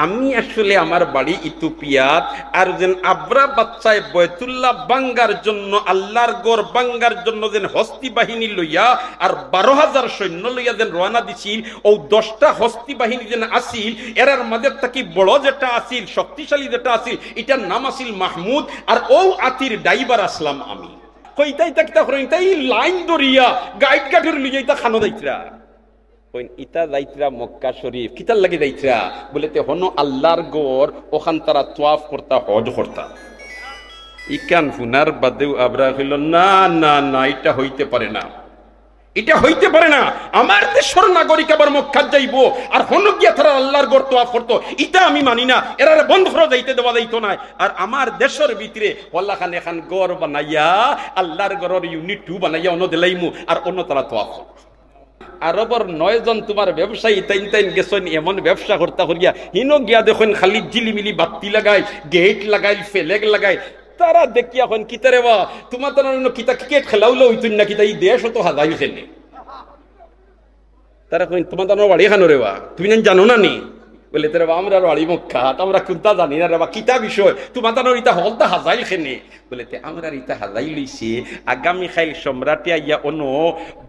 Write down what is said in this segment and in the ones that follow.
আমি আসলে আমার বাড়ি ইথিওপিয়াত, আর যেন আব্রা বাচ্চায় বয়তুল্লাহ বাঙ্গার জন্য, আল্লাহর গড় বাঙ্গার জন্য যেন হস্তি বাহিনী লইয়া আর 12,000 সৈন্য লইয়া যেন রওনা দিছিল, ও 10টা হস্তি বাহিনী যেন আসিল, এরার মাঝে থাকি বড় যেটা আসিল, শক্তিশালী যেটা আসিল, এটার নাম আসিল মাহমুদ, আর ও আতির ড্রাইভার আসলাম আমি। কইতাই তাকিতা করেন তাই লাইন দরিয়া গাইড গাঠুর লইয়া ইতা খানো যাইতরা, কইন ইতা যাইতরা মক্কা শরীফ, কিতার লাগি যাইতরা বলেতে হনো আল্লাহর গড়, ওখান তারা তোয়াফ করতা, হজ করতা। ইকান ফুনার বাদেও আবরা হইল না না না, এটা হইতে পারে না, এটা হইতে পারে না। আমার দেশের নাগরিক আবার মক্কা যাইবো আর হনো গিয়া তারা আল্লাহর গড় তোয়াফ করতো, এটা আমি মানি না, এরা বন্ধ করে যাইতে দেওয়া যাইতো না। আর আমার দেশের ভিতরে ওয়াল্লাহ খান এখান গড় বানাইয়া আল্লাহর গড়ের ইউনিট 2 বানাইয়া অন্য দিলাইমু, আর অন্য তারা তোয়াফ। আরবর 9 জন তোমার ব্যবসায়ী তাইন তাইন গেছেন এমন ব্যবসা করতে করিয়া, হিনো গিয়া দেখুন খালি জিলিমিলি বাতি লাগাই, গেট লাগাই, ফেলেগ লাগাই, তারা দেখিয়া এখন কিতারে বা তোমার তো কিতা ক্রিকেট খেলাউলো হইতুন না, কিতা এই দেশ তো হাজাই খেলে, তারা কইন তোমার তো বাড়ি খানো রে বা, তুমি জানো না নি? বলে তোর আমরা বাড়ি মক্কা, আমরা কোনটা জানি না রে বা, কিতা বিষয় তোমার তো ইতা হলতা হাজাইল খেনে। বলে আমরা ইতা হাজাই লইছে, আগামী খাইল সম্রাটে আইয়া অন্য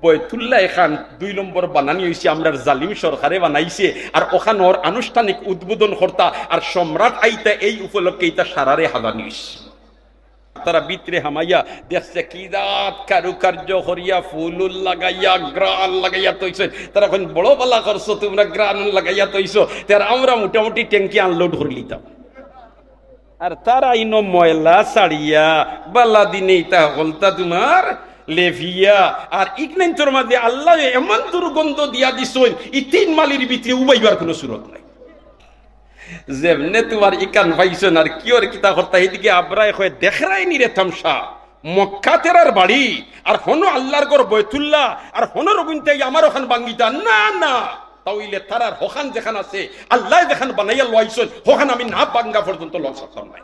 বয়তুল্লাহ এখান 2 নম্বর বানানি হয়েছে, আমরা জালিম সরকারে বানাইছে, আর ওখানে ওর আনুষ্ঠানিক উদ্বোধন কর্তা, আর সম্রাট আইতা এই উপলক্ষে ইতা সারারে হাজানি হয়েছে। তারা ভিতরে হামাইয়া দেখছে কি দাঁত কারুকার্য করিয়া ফুলুল লাগাইয়া গ্রান লাগাইয়া তৈছে, তারা এখন বড় পালা করছো তোমরা, গ্রান লাগাইয়া তৈছো, তার আমরা মোটামুটি ট্যাঙ্কি আনলোড করে নিতাম। আর তারা ইনো ময়লা ছাড়িয়া বালা দিনে ইতা হলতা তোমার লেভিয়া, আর ইকনাইন তোর মাঝে আল্লাহ এমন দুর্গন্ধ দিয়া দিছইন, ই 3 মাইলের ভিতরে উবাইবার কোনো সুরত নাই। যেমনে তোমার ইকান ভাইছেন আর কি ওর কিতা করতা, এদিকে আব্রায় কয় দেখরাই নি রে থামসা, মক্কা তেরার বাড়ি, আর হনো আল্লাহর গড় বয়তুল্লাহ, আর হনো রগুনতে আমার ওখান বাঙ্গিতা না না, তাইলে তারার হোখান যেখান আছে আল্লাহ যেখান বানাইয়া লইছেন, হোখান আমি না বাঙ্গা পর্যন্ত লক সক্ষম নাই।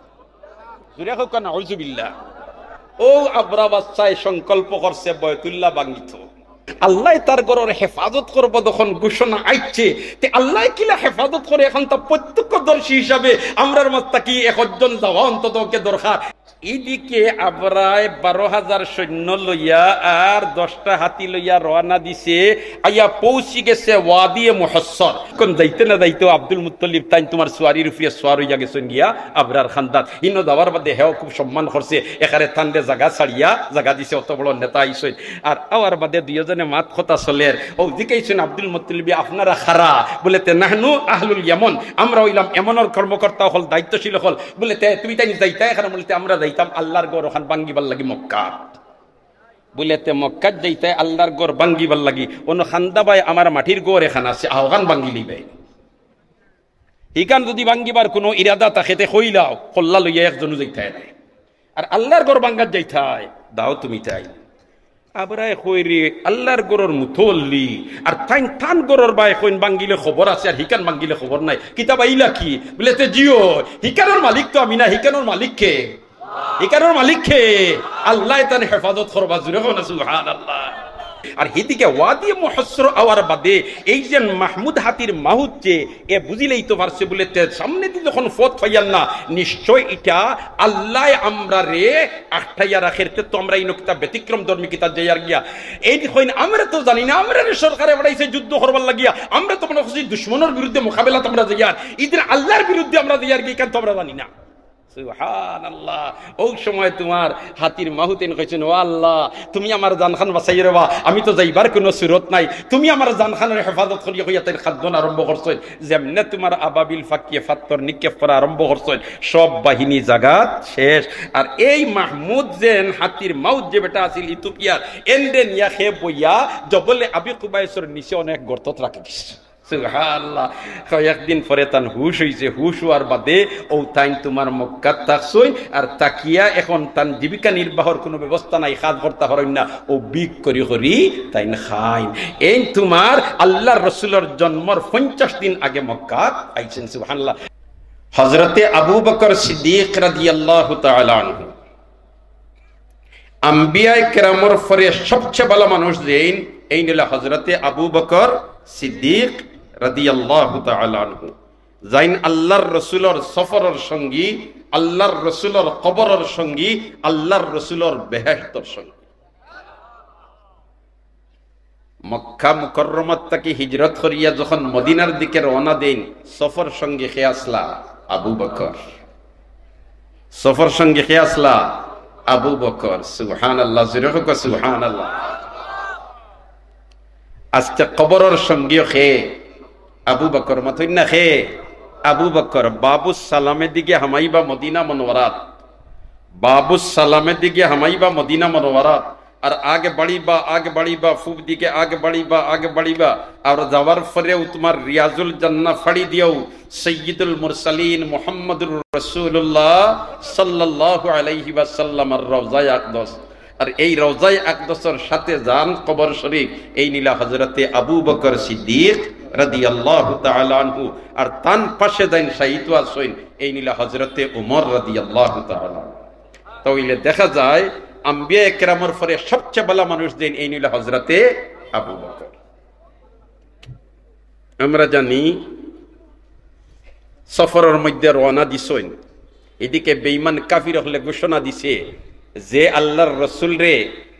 জুরে হোক না আউযুবিল্লাহ। ও আব্রা বাচ্চায় সংকল্প করছে বয়তুল্লাহ বাঙ্গিত, আল্লাহ তার গড়ের হেফাজত করব যখন ঘোষণা আইছে, তে আল্লাহ কিলা হেফাজত করে, এখন তা প্রত্যক্ষদর্শী হিসাবে আমরার মাত্রা কি একজন যাওয়া অন্তত দরকার। এইদিকে আবরায় 12,000 সৈন্য লইয়া আর 10টা হাতি লইয়া রওনা দিছে, আইয়া পৌঁছি গেছে ওয়াদিয়ে মুহাসসর। কোন যাইতে না যাইতে আব্দুল মুত্তালিব তাই তোমার সোয়ারির উপরে সোয়ার হইয়া গেছেন গিয়া আবরার খানদান। ইনো যাওয়ার বাদে হেও খুব সম্মান করছে, এখানে তান্ডে জায়গা ছাড়িয়া জায়গা দিছে, অত বড় নেতা আইসেন। আর আওয়ার বাদে 2 জনে মাত কথা চলের, ও জিকাইছেন আব্দুল মুত্তালিব আপনারা খারা, বলেতে নাহনু আহলুল ইয়ামন, আমরা হইলাম এমনের কর্মকর্তা হল, দায়িত্বশীল হল, বলেতে তুমি তাই যাইতা এখানে, বলতে আমরা যাইতাম আল্লাহর গড় ওখান বাঙ্গিবার লাগি মক্কা, বলেতে মক্কা যাইতে আল্লাহর গড় বাঙ্গিবার লাগি, অন্য খান্দা ভাই আমার মাটির গড় এখানে আছে, আহ্বান বাঙ্গি লিবে, হিকান যদি বাঙ্গিবার কোনো ইরাদা তাকেতে কইলাও কল্লা লইয়া একজন যাইতাই নাই, আর আল্লাহর গড় বাঙ্গার যাইতাই দাও তুমি তাই। আবরায় কইরে আল্লাহর গড়ের মুতল্লি, আর তাইন থান গড়ের বাই কইন বাঙ্গিলে খবর আছে, আর হিকান বাঙ্গিলে খবর নাই, কিতাব আইলা কি বলেতে জিও, হিকানোর মালিক তো আমি না, হিকানোর মালিক কে? হিকানোর মালিক কে? আল্লাহ তার হেফাজত করবা, জুরে কোন সুবহানাল্লাহ। আর এদিকে ওয়াদি মুহাসসর আওয়ার বাদে এই যে মাহমুদ হাতির মাহুদ যে এ বুঝিলেই তো পারছে, বলেতে সামনে দিয়ে যখন ফত ফাইয়াল না, নিশ্চয় এটা আল্লাহ আমরা রে আঠাইয়া রাখের, তো আমরা এই নকিতা ব্যতিক্রম ধর্মী কিতাব যাইয়ার গিয়া এই হইন, আমরা তো জানি না, আমরা সরকারে বাড়াইছে যুদ্ধ করবার লাগিয়া, আমরা তো মনে করছি দুশ্মনের বিরুদ্ধে মোকাবেলা তোমরা যাইয়ার, ইদিন আল্লাহর বিরুদ্ধে আমরা যাইয়ার গিয়ে কেন তোমরা জানি না। সুবহানাল্লাহ। ওই সময় তোমার হাতির মাহুতেন কইছেন, ও আল্লাহ তুমি আমার জানখান বাঁচাই রেবা, আমি তো যাইবার কোনো সুরত নাই, তুমি আমার জানখানের হেফাজত করিয়া কইয়া তাই খাদ্যন আরম্ভ করছেন, যেমনে তোমার আবাবিল ফাকিয়ে ফাত্তর নিক্ষেপ করা আরম্ভ করছেন, সব বাহিনী জাগাত শেষ। আর এই মাহমুদ যেন হাতির মাহুত যে বেটা আছিল ইথিওপিয়ার, এন্ডে নিয়া খে বইয়া জবলে আবি কুবাইসর নিচে অনেক গর্তত রাখি দিচ্ছে। সুবহানাল্লাহ। কয়েকদিন পরে তান হুশ হইছে, হুশ হওয়ার বাদে ও তাইন তোমার মক্কাত থাকছই, আর তাকিয়া এখন তান জীবিকা নির্বাহর কোনো ব্যবস্থা নাই, কাজ করতে পারেন না, ও বিক করি করি তাইন খাইন। এই তোমার আল্লাহর রাসূলের জন্মর 50 দিন আগে মক্কাত আইছেন। সুবহানাল্লাহ। হযরতে আবু বকর সিদ্দিক রাদিয়াল্লাহু তাআলা আনহু আম্বিয়ায়ে কেরামের পরে সবচেয়ে ভালো মানুষ যেন, এই নিলা হযরতে আবু বকর সিদ্দিক রাদিয়াল্লাহু তাআলা আনহু। যাইন আল্লাহর রসুলর সফরের সঙ্গী, আল্লাহর রসুলর কবরের সঙ্গী, আল্লাহর রসুলর বেহেশতর সঙ্গী। মক্কা মুকাররমাত থেকে হিজরত করিয়া যখন মদিনার দিকে রওনা দেন, সফর সঙ্গে খেয়ে আসলা আবু বকর। সফর সঙ্গে খেয়ে আসলা আবু বকর। সুবহানাল্লাহ, জোরে হোক সুবহানাল্লাহ। আজকে কবরের সঙ্গীও খেয়ে আবু বকর, মাথুই না খেয়ে আবু বকর। বাবু সালামের দিকে হামাইবা মদিনা মনোয়ারাত, বাবু সালামের দিকে হামাইবা মদিনা মনোয়ারাত। আর আগে বাড়িবা ফুব দিকে আগে বাড়িবা। আর যাওয়ার পরেও তোমার রিয়াজুল জান্নাহ ফাড়ি দিও সাইয়্যিদুল মুরসালিন মুহাম্মদুর রাসূলুল্লাহ সাল্লাল্লাহু আলাইহি ওয়াসাল্লামের রওজায়ে আকদাস। আর এই রওজায়ে আকদাসের সাথে যান কবর শরীফ, এই নিলা হযরতে আবু বকর সিদ্দিক রাদিয়াল্লাহু তাআলা আনহু। আর তান পাশে যাইন শাহীদ আছেন, এই নিলা হযরতে ওমর রাদিয়াল্লাহু তাআলা। তাহলে দেখা যায় আম্বিয়া একরামের পরে সবচেয়ে ভালো মানুষ দেন এই নিলা হযরতে আবু বকর। আমরা জানি সফরের মধ্যে রওনা দিছেন, এদিকে বেঈমান কাফির হলে ঘোষণা দিছে যে আল্লাহর রসুল রে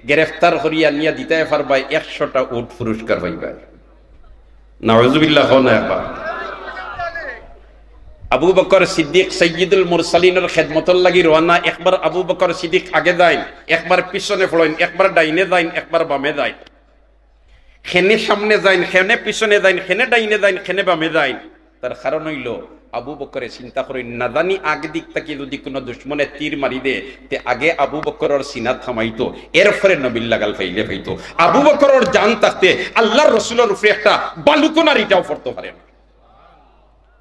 গ্রেফতার করিয়া নিয়া দিতে পারবাই 100টা উট পুরস্কার পাইবা। নাউযুবিল্লাহ। আবু বকর সিদ্দিক সাইয়্যিদুল মুরসালিনের খেদমতর লাগি রওনা। একবার আবু বকর সিদ্দিক আগে যাইন, একবার পিছনে পড়েন, একবার ডাইনে যাইন, একবার বামে যাইন। খেনে সামনে যাইন, খেনে পিছনে যাইন, খেনে ডাইনে যাইন, খেনে বামে যাইন। তার কারণ হইল আবু বকরে চিন্তা করেন না জানি আগ দিক থেকে যদি কোনো দুশ্মনে তীর মারি দে তে আগে আবু বকরের সিনা থামাইতো, এরপরে নবীর লাগাল ফাইলে ফাইতো। আবু বকরের জান থাকতে আল্লাহর রসুলের উপরে একটা বালুকোনার ইটাও পড়তে পারে না।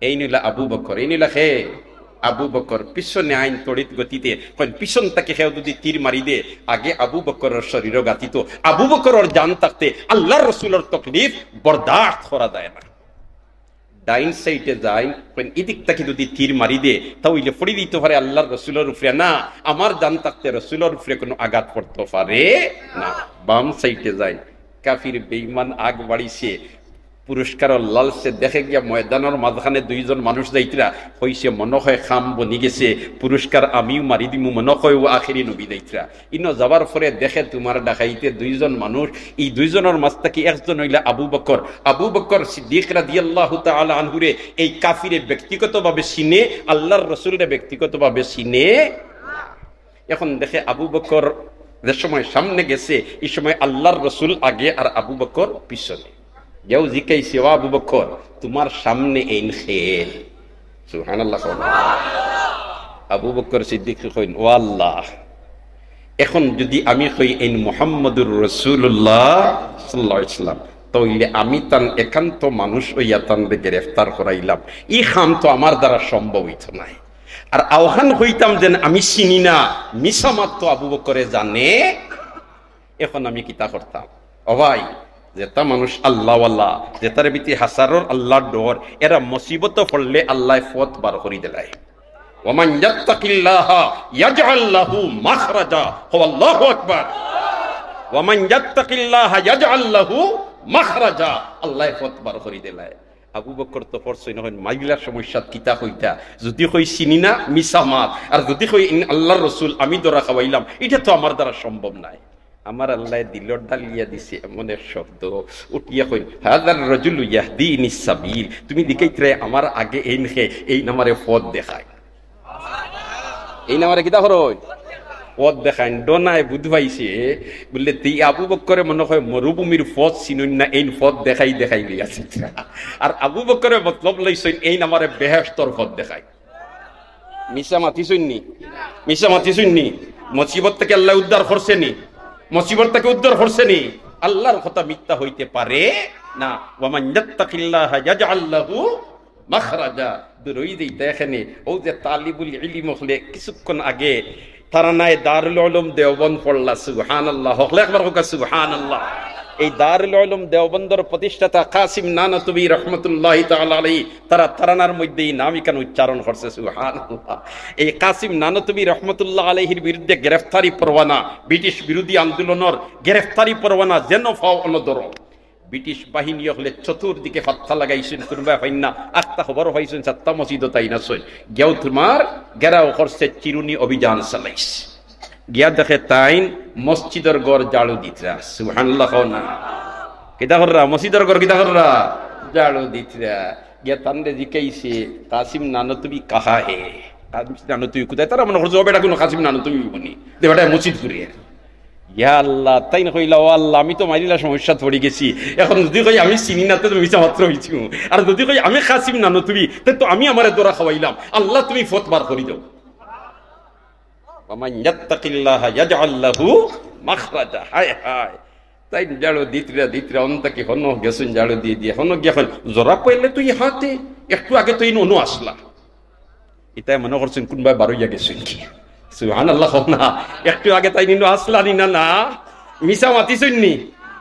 এই নিলা আবু বকর, এই নিলা হে আবু বকর। পিছনে আইন তড়িৎ গতিতে পিছন থেকে কেউ যদি তীর মারি দে আগে আবু বকরের শরীর গাতিত। আবু বকরের জান থাকতে আল্লাহর রসুলের তকলিফ বরদাস্ত করা যায় না। ডাইন সাইডে যাই এদিক থেকে যদি তীর মারি দে তাহলে পড়ে দিতে পারে আল্লাহর রসুলের উপরে, না আমার জান থাকতে রসুলের উপরে কোনো আঘাত পড়তে পারে না। বাম সাইডে যাই কাফির বেঈমান আগ বাড়িছে, পুরস্কার লালসে দেখে গিয়া ময়দানের মাঝখানে দুইজন মানুষ যাইতরা হইছে, মনে হয় খাম বনি গেছে, পুরস্কার আমিও মারি দিমু, মনে হয় ও আখেরি নবী যাইতরা। ইনো যাবার পরে দেখে তোমার ডাকাইতে দুইজন মানুষ, এই দুইজনের মাঝ থেকে একজন হইলা আবু বকর। আবু বকর সিদ্দিক রাদিয়াল্লাহু তাআলা আনহুরে এই কাফিরে ব্যক্তিগতভাবে চিনে, আল্লাহর রসুলরে ব্যক্তিগতভাবে চিনে। এখন দেখে আবু বকর যে সময় সামনে গেছে, এই সময় আল্লাহর রসুল আগে আর আবু বকর পিছনে। কেউ জিজ্ঞাসা ও আবু বকর তোমার সামনে এইন খেল, সুবহানাল্লাহ। আবু বকর সিদ্দিক কইন ও আল্লাহ, এখন যদি আমি কই এইন মুহাম্মদুর রাসূলুল্লাহ সাল্লাল্লাহু আলাইহি ওয়াসাল্লাম, তাইলে আমি তান একান্ত মানুষ হইয়া তানকে গ্রেফতার করাইলাম, এই কাম তো আমার দ্বারা সম্ভব হইতো না। আর আহ্বান হইতাম যেন আমি চিনি না, মিছা মাত্র আবু বকরে জানে, এখন আমি কিতা করতাম? ও ভাই, যেটা মানুষ আল্লাহওয়ালা, যেটার ভিতরে হাসারর আল্লাহর ডর, এরা মুসিবত পড়লে আল্লাহ পথ বার করে দেয়। ওমান ইয়াত্তাকিল্লাহা ইয়াজআল লাহু মাখরাজা, আল্লাহু আকবার। ওমান ইয়াত্তাকিল্লাহা ইয়াজআল লাহু মাখরাজা, আল্লাহ পথ বার করে দেয়। আবু বকর তো পড়ছই নহয় মাইলার সমস্যা কিতা হইতা, যদি কই চিনি না মিছা মাত, আর যদি কই আল্লাহর রসুল আমি দরা খাওয়াইলাম, এটা তো আমার দ্বারা সম্ভব নাই। আমার আল্লাহ দিলর ডালিয়া দিছে এমন এক শব্দ উঠিয়া কই হাযার রাজুলু ইয়াহদিনি সাবিল, তুমি দিকেইত্রে আমার আগে এই নখে এই নামারে পথ দেখায়, এই নামারে কিতা করই পথ দেখায়। ডোনায় বুঝবাইছে বললে তুই আবু বকরে মনে হয় মরুভূমির পথ চিনুন না, এই পথ দেখাই দেখাই লিয়াছে। আর আবু বকরে মতলব লইছেন এই নামারে বেহেশতর পথ দেখায়। মিশা মাতি শুননি, মিশা মাতি শুননি, মুসিবত থেকে আল্লাহ উদ্ধার করছেনি, মুসিবত থেকে উদ্ধার করছেনি। আল্লাহর কথা মিথ্যা হইতে পারে না। ওয়ামান ইয়াত্তাকিল্লাহা ইয়াজআল লাহু মাখরাজা। দুরই দিতে এখানে ও যে তালিবুল ইলম হলে কিছুক্ষণ আগে তারানায় দারুল উলুম দেওবন্দ পড়লা, সুবহানাল্লাহ, হকলে একবার হোক সুবহানাল্লাহ। এই দারুল উলুম দেওবন্দর প্রতিষ্ঠাতা কাসিম নানতুবি রহমতুল্লাহি তাআলা আলাইহি, তারা তারানার মধ্যেই নাম এখানে উচ্চারণ করছে, সুবহানাল্লাহ। এই কাসিম নানতুবি রহমতুল্লাহ আলাইহির বিরুদ্ধে গ্রেফতারি পরোয়ানা, ব্রিটিশ বিরোধী আন্দোলনের গ্রেফতারি পরোয়ানা যেন ফাও অনদর, ব্রিটিশ বাহিনী হলে চতুর্দিকে ফাত্তা লাগাইছেন, কোনবা পাইন না আস্তা খবর পাইছেন সাতটা মসজিদ তাই না সই গেও তোমার গেরাও করছে, চিরুনি অভিযান চালাইছে। গিয়া দেখে তাইন মসজিদের ঘর জাড়ু দিতরা, সুবহানাল্লাহ না কিতা কররা, মসজিদের ঘর কিতা কররা জাড়ু দিতরা। গিয়া তান্ডে জিকাইছে কাসিম নানো তুমি কাহা হে, কাসিম নানো তুমি কোথায়, তারা মনে করছে ও বেটা কোনো কাসিম নানো তুমি বনি দে বেটা মসজিদ করিয়ে। ইয়া আল্লাহ, তাই না কইলা ও আল্লাহ আমি তো মারিলা সমস্যা পড়ে গেছি, এখন যদি কই আমি চিনি না তো মিছা মাত্র হইছি, আর যদি কই আমি কাসিম নানো তুমি তো আমি আমারে দোরা খাওয়াইলাম, আল্লাহ তুমি ফতবার করি দাও। ওয়ামান ইয়াত্তাকিল্লাহা ইয়াজআল লাহু মাখরাজা। হায় হায়, তাই জাড়ো দিতরা অন্তকে হনো গেছেন জাড়ো দিয়ে হনো গিয়া হল জরা পড়লে তুই হাতে একটু আগে তুই অনু আসলা, এটাই মনে করছেন কোনবা বারইয়া গেছেন কি, সুবহানাল্লাহ না, একটু আগে তাই নিনো আসলানি না, না মিছা মাতি শুননি,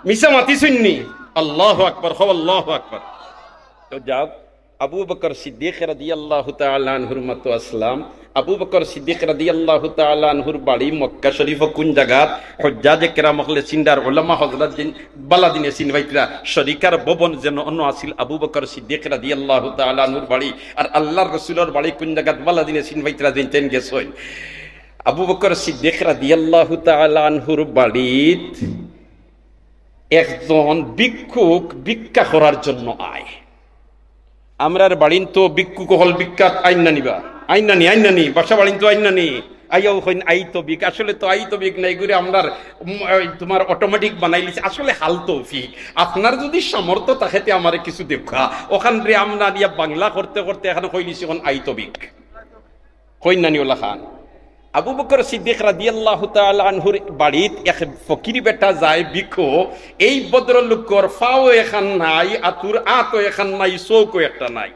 মিছা মাতি শুননি। আল্লাহু আকবার, আল্লাহু আকবার। তো যাও আবু বকর সিদ্দিক রাদিয়াল্লাহু তাআলা আনহুর মতো আসলাম। আবু বকর সিদ্দিক রাদিয়াল্লাহু তাআলা আনহুর বাড়ি মক্কা শরীফ কোন জায়গাত, হুজ্জাজে কেরাম হলে সিন্দার উলামা হযরত জিন বালাদিনে সিনবাইতরা শরিকার ভবন যেন অন্য আসিল আবু বকর সিদ্দিক রাদিয়াল্লাহু তাআলা আনহুর বাড়ি। আর আল্লাহর রাসূলের বাড়ি কোন জায়গাত বালাদিনে সিনবাইতরা জিনতেন গেছই। আবু বকর সিদ্দিক রাদিয়াল্লাহু তাআলা আনহুর বাড়িত একজন ভিক্ষুক ভিক্ষা করার জন্য আয়। আমরার বাড়িন তো ভিক্ষুক হল ভিক্ষাত আইন নিবা, আইনানি বাসা বাড়িন তো আইনানি আইয়াও হইন আইতবিক, আসলে তো আইতবিক নাই করে আমরার তোমার অটোমেটিক বানাইলিছে, আসলে হাল তৌফিক। আপনার যদি সামর্থ্য তাকেতে আমারে কিছু দেখা ওখান রে আমরা ইয়া বাংলা করতে করতে এখন কইলিছি এখন আইতবিক কইন নানি ওলা খান। আবু বকর সিদ্দিক রাদিয়াল্লাহু তাআলা আনহুর বাড়িত এক ফকির বেটা যায় ভিক্ষু। এই ভদ্রলোকর ফাও এখান নাই, আতুর আতো এখান নাই, চৌকো একটা নাই,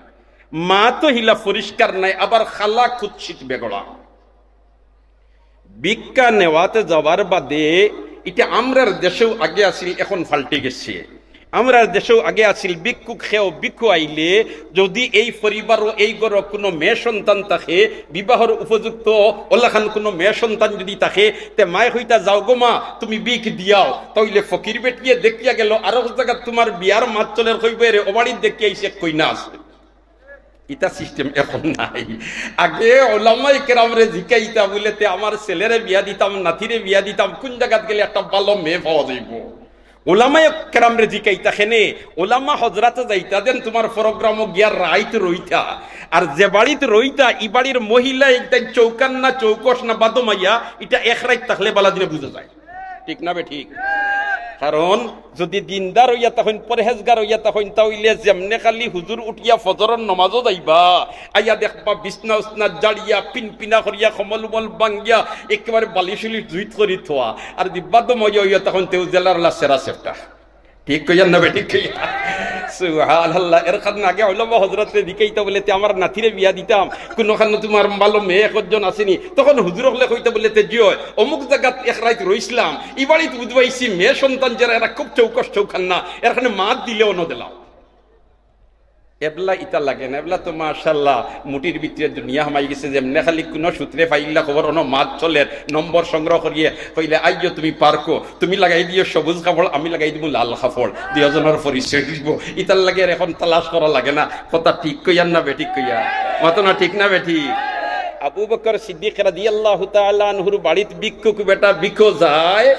মা তো হিলা পরিষ্কার নাই, আবার খালা কুৎসিত বেগড়া। ভিক্ষা নেওয়াতে যাবার বাদে এটা আমরার দেশেও আগে আসিল, এখন পাল্টে গেছে। আমরার দেশেও আগে আসিল ভিক্ষুক খেও ভিক্ষু আইলে যদি এই পরিবার ও এই ঘর কোনো মেয়ে সন্তান থাকে, বিবাহর উপযুক্ত ওলাখান কোনো মেয়ে সন্তান যদি থাকে, তে মায় হইতা যাও গো মা তুমি বিক দিয়াও, তাইলে ফকির বেটিয়ে দেখিয়া গেল আরো জায়গা তোমার বিয়ার মাছ চলের কইবে রে ও বাড়ির দেখিয়া আইসে কই না আছে। ইটা সিস্টেম এখন নাই। আগে ওলামায়ে কেরামরে জিকাইতা বলেতে আমার ছেলেরে বিয়া দিতাম, নাতিরে বিয়া দিতাম, কোন জায়গাত গেলে একটা ভালো মেয়ে পাওয়া যাইব। ওলামায়ে কেরামরে জিকাইতা খেনে ওলামা হজরাতে যাইতা দেন তোমার প্রোগ্রামও গিয়া রাইত রইতা। আর যে বাড়িতে রইতা ই বাড়ির মহিলা একদম চৌকান না চৌকস না বাদমাইয়া, এটা এক রাইত থাকলে বালা দিনে বুঝা যায়, ঠিক না বে ঠিক? কারণ যদি দিনদার হইয়া তখন পরহেজগার হইয়া তখন তাইলে যেমনে খালি হুজুর উঠিয়া ফজরের নমাজও যাইবা, আইয়া দেখবা বিছনা উছনা জাড়িয়া পিনপিনা করিয়া কমল উমল বাঙ্গিয়া একেবারে বালিশুলি জুইত করি থোয়া, আর দিব্বাদময় হইয়া তখন তেও জেলার সেরা সেফটা, ঠিক কইয়া না বে ঠিক কইয়া? সুবহানাল্লাহ। এর কারণে আগে ওলামা হযরতে দিকেইতা বলেতে আমার নাতিরে বিয়া দিতাম, কোনখানে তোমার ভালো মেয়ে একজন আসেনি, তখন হুজুর হলে কইতা বলেতে জিও অমুক জায়গাত এক রাত রইছিলাম, ই বাড়িতে বুঝবাইছি মেয়ে সন্তান যারা এরা খুব চৌকস চৌখান না, এখানে মাত দিলেও ন দিলাম। এবলা ইটা লাগে না, এবলা তো মাশাআল্লাহ মুটির ভিতরে দুনিয়া হামাই গেছে। যেমনে খালি কোন সূত্রে পাইলা খবর অন মাছ চলের নম্বর সংগ্রহ করিয়ে কইলে আইয়ো তুমি পারকো, তুমি লাগাই দিও সবুজ কাপড়, আমি লাগাই দিব লাল কাপড়, দুজনের পরিচয় দিব। ইটার লাগে এখন তালাশ করা লাগে না। কথা ঠিক কইয়ান না বেঠিক কইয়া মতো না, ঠিক না বেঠি? আবু বকর সিদ্দিক রাদিয়াল্লাহু তাআলা আনহুর বাড়িতে ভিক্ষুক বেটা ভিক্ষু যায়।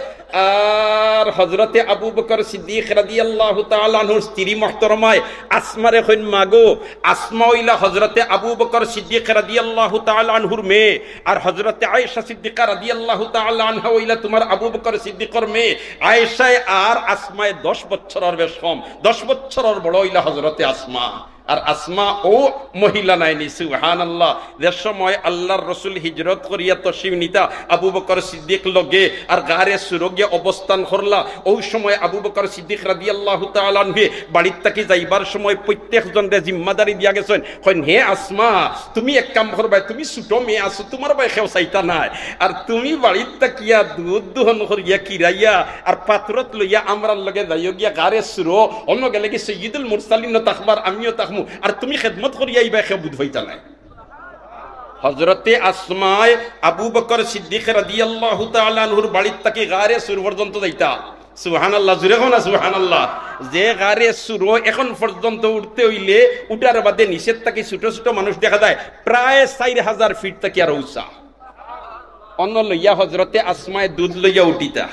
আর হযরতে আবু বকর সিদ্দিক রাদিয়াল্লাহু তাআলা আনহুর স্ত্রী মুহতারামায় আসমারে কইন মাগো, আসমা হইলা হযরতে আবু বকর সিদ্দিক রাদিয়াল্লাহু তাআলা আনহুর মেয়ে, আর হযরতে আয়েশা সিদ্দিকা রাদিয়াল্লাহু তাআলা আনহা হইলা তোমার আবু বকর সিদ্দিকর মেয়ে। আয়েশায় আর আসমায় 10 বছরের বেশ কম, 10 বছরের বড় হইলা হযরতে আসমা। আর আসমা ও মহিলা নাইনি। সুবহানাল্লাহ। যে সময় আল্লাহর রাসূল হিজরত করিয়া তশরিফ নিতা আবু বকর সিদ্দিক লগে আর গারে সুরগে অবস্থান করলা, ওই সময় আবু বকর সিদ্দিক রাদিয়াল্লাহু তাআলা আনহু বাড়ির থেকে যাইবার সময় প্রত্যেকজনকে জিম্মাদারি দিয়া গেছেন, কইন হে আসমা তুমি এক কাম করবা, তুমি ছোট মেয়ে আছো, তোমার ভাই কেউ চাইতা নাই, আর তুমি বাড়ির তাকিয়া দুধ দহন করিয়া কিরাইয়া আর পাত্রত লইয়া আমরার লগে যাইও গিয়া গারে সুরো অন্য গেলে কি সৈয়দুল মুরসালিন তাকবার আমিও তাকমু, আর তুমি খেদমত করিয়া ইবা কেউ বুঝ হইতা নাই। হযরতে আসমায় আবু বকর সিদ্দিক রাদিয়াল্লাহু তাআলা আনহুর বাড়ির থেকে গারে সুর পর্যন্ত যাইতা। সুবহানাল্লাহ, জুড়ে কোন না সুবহানাল্লাহ। যে গারে সুরো এখন পর্যন্ত উঠতে হইলে উঠার বাদে নিষেধ থাকি ছোট ছোট মানুষ দেখা যায় প্রায় 4000 ফিট থাকি আর উঁচা। অন্য লইয়া হজরতে আসমায় দুধ লইয়া উঠিতা,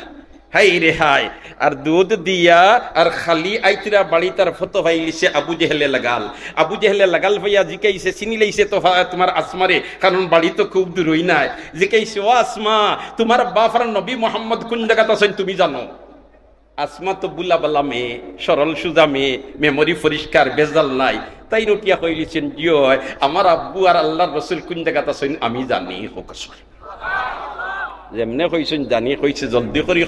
হাই রে হাই, আর দুধ দিয়া আর খালি আইতরা বাড়ি তার ফটো ভাইলিছে আবু জেহেলে লাগাল। আবু জেহেলে লাগাল ভাইয়া জিকাইছে চিনি লাইছে তো তোমার আসমারে, কারণ বাড়ি তো খুব দূর হই নাই। জিকাইছে ও আসমা, তোমার বাফার নবী মোহাম্মদ কোন জায়গাতে আছেন তুমি জানো? আসমা তো বুলা বালা মেয়ে, সরল সুজা মেয়ে, মেমোরি পরিষ্কার, বেজাল নাই। তাই রটিয়া কইলিছেন জিও আমার আব্বু আর আল্লাহর রসুল কোন জায়গাতে আছেন আমি জানি। হোক যেমনে কইছেন জানি, কইছে জলদি করি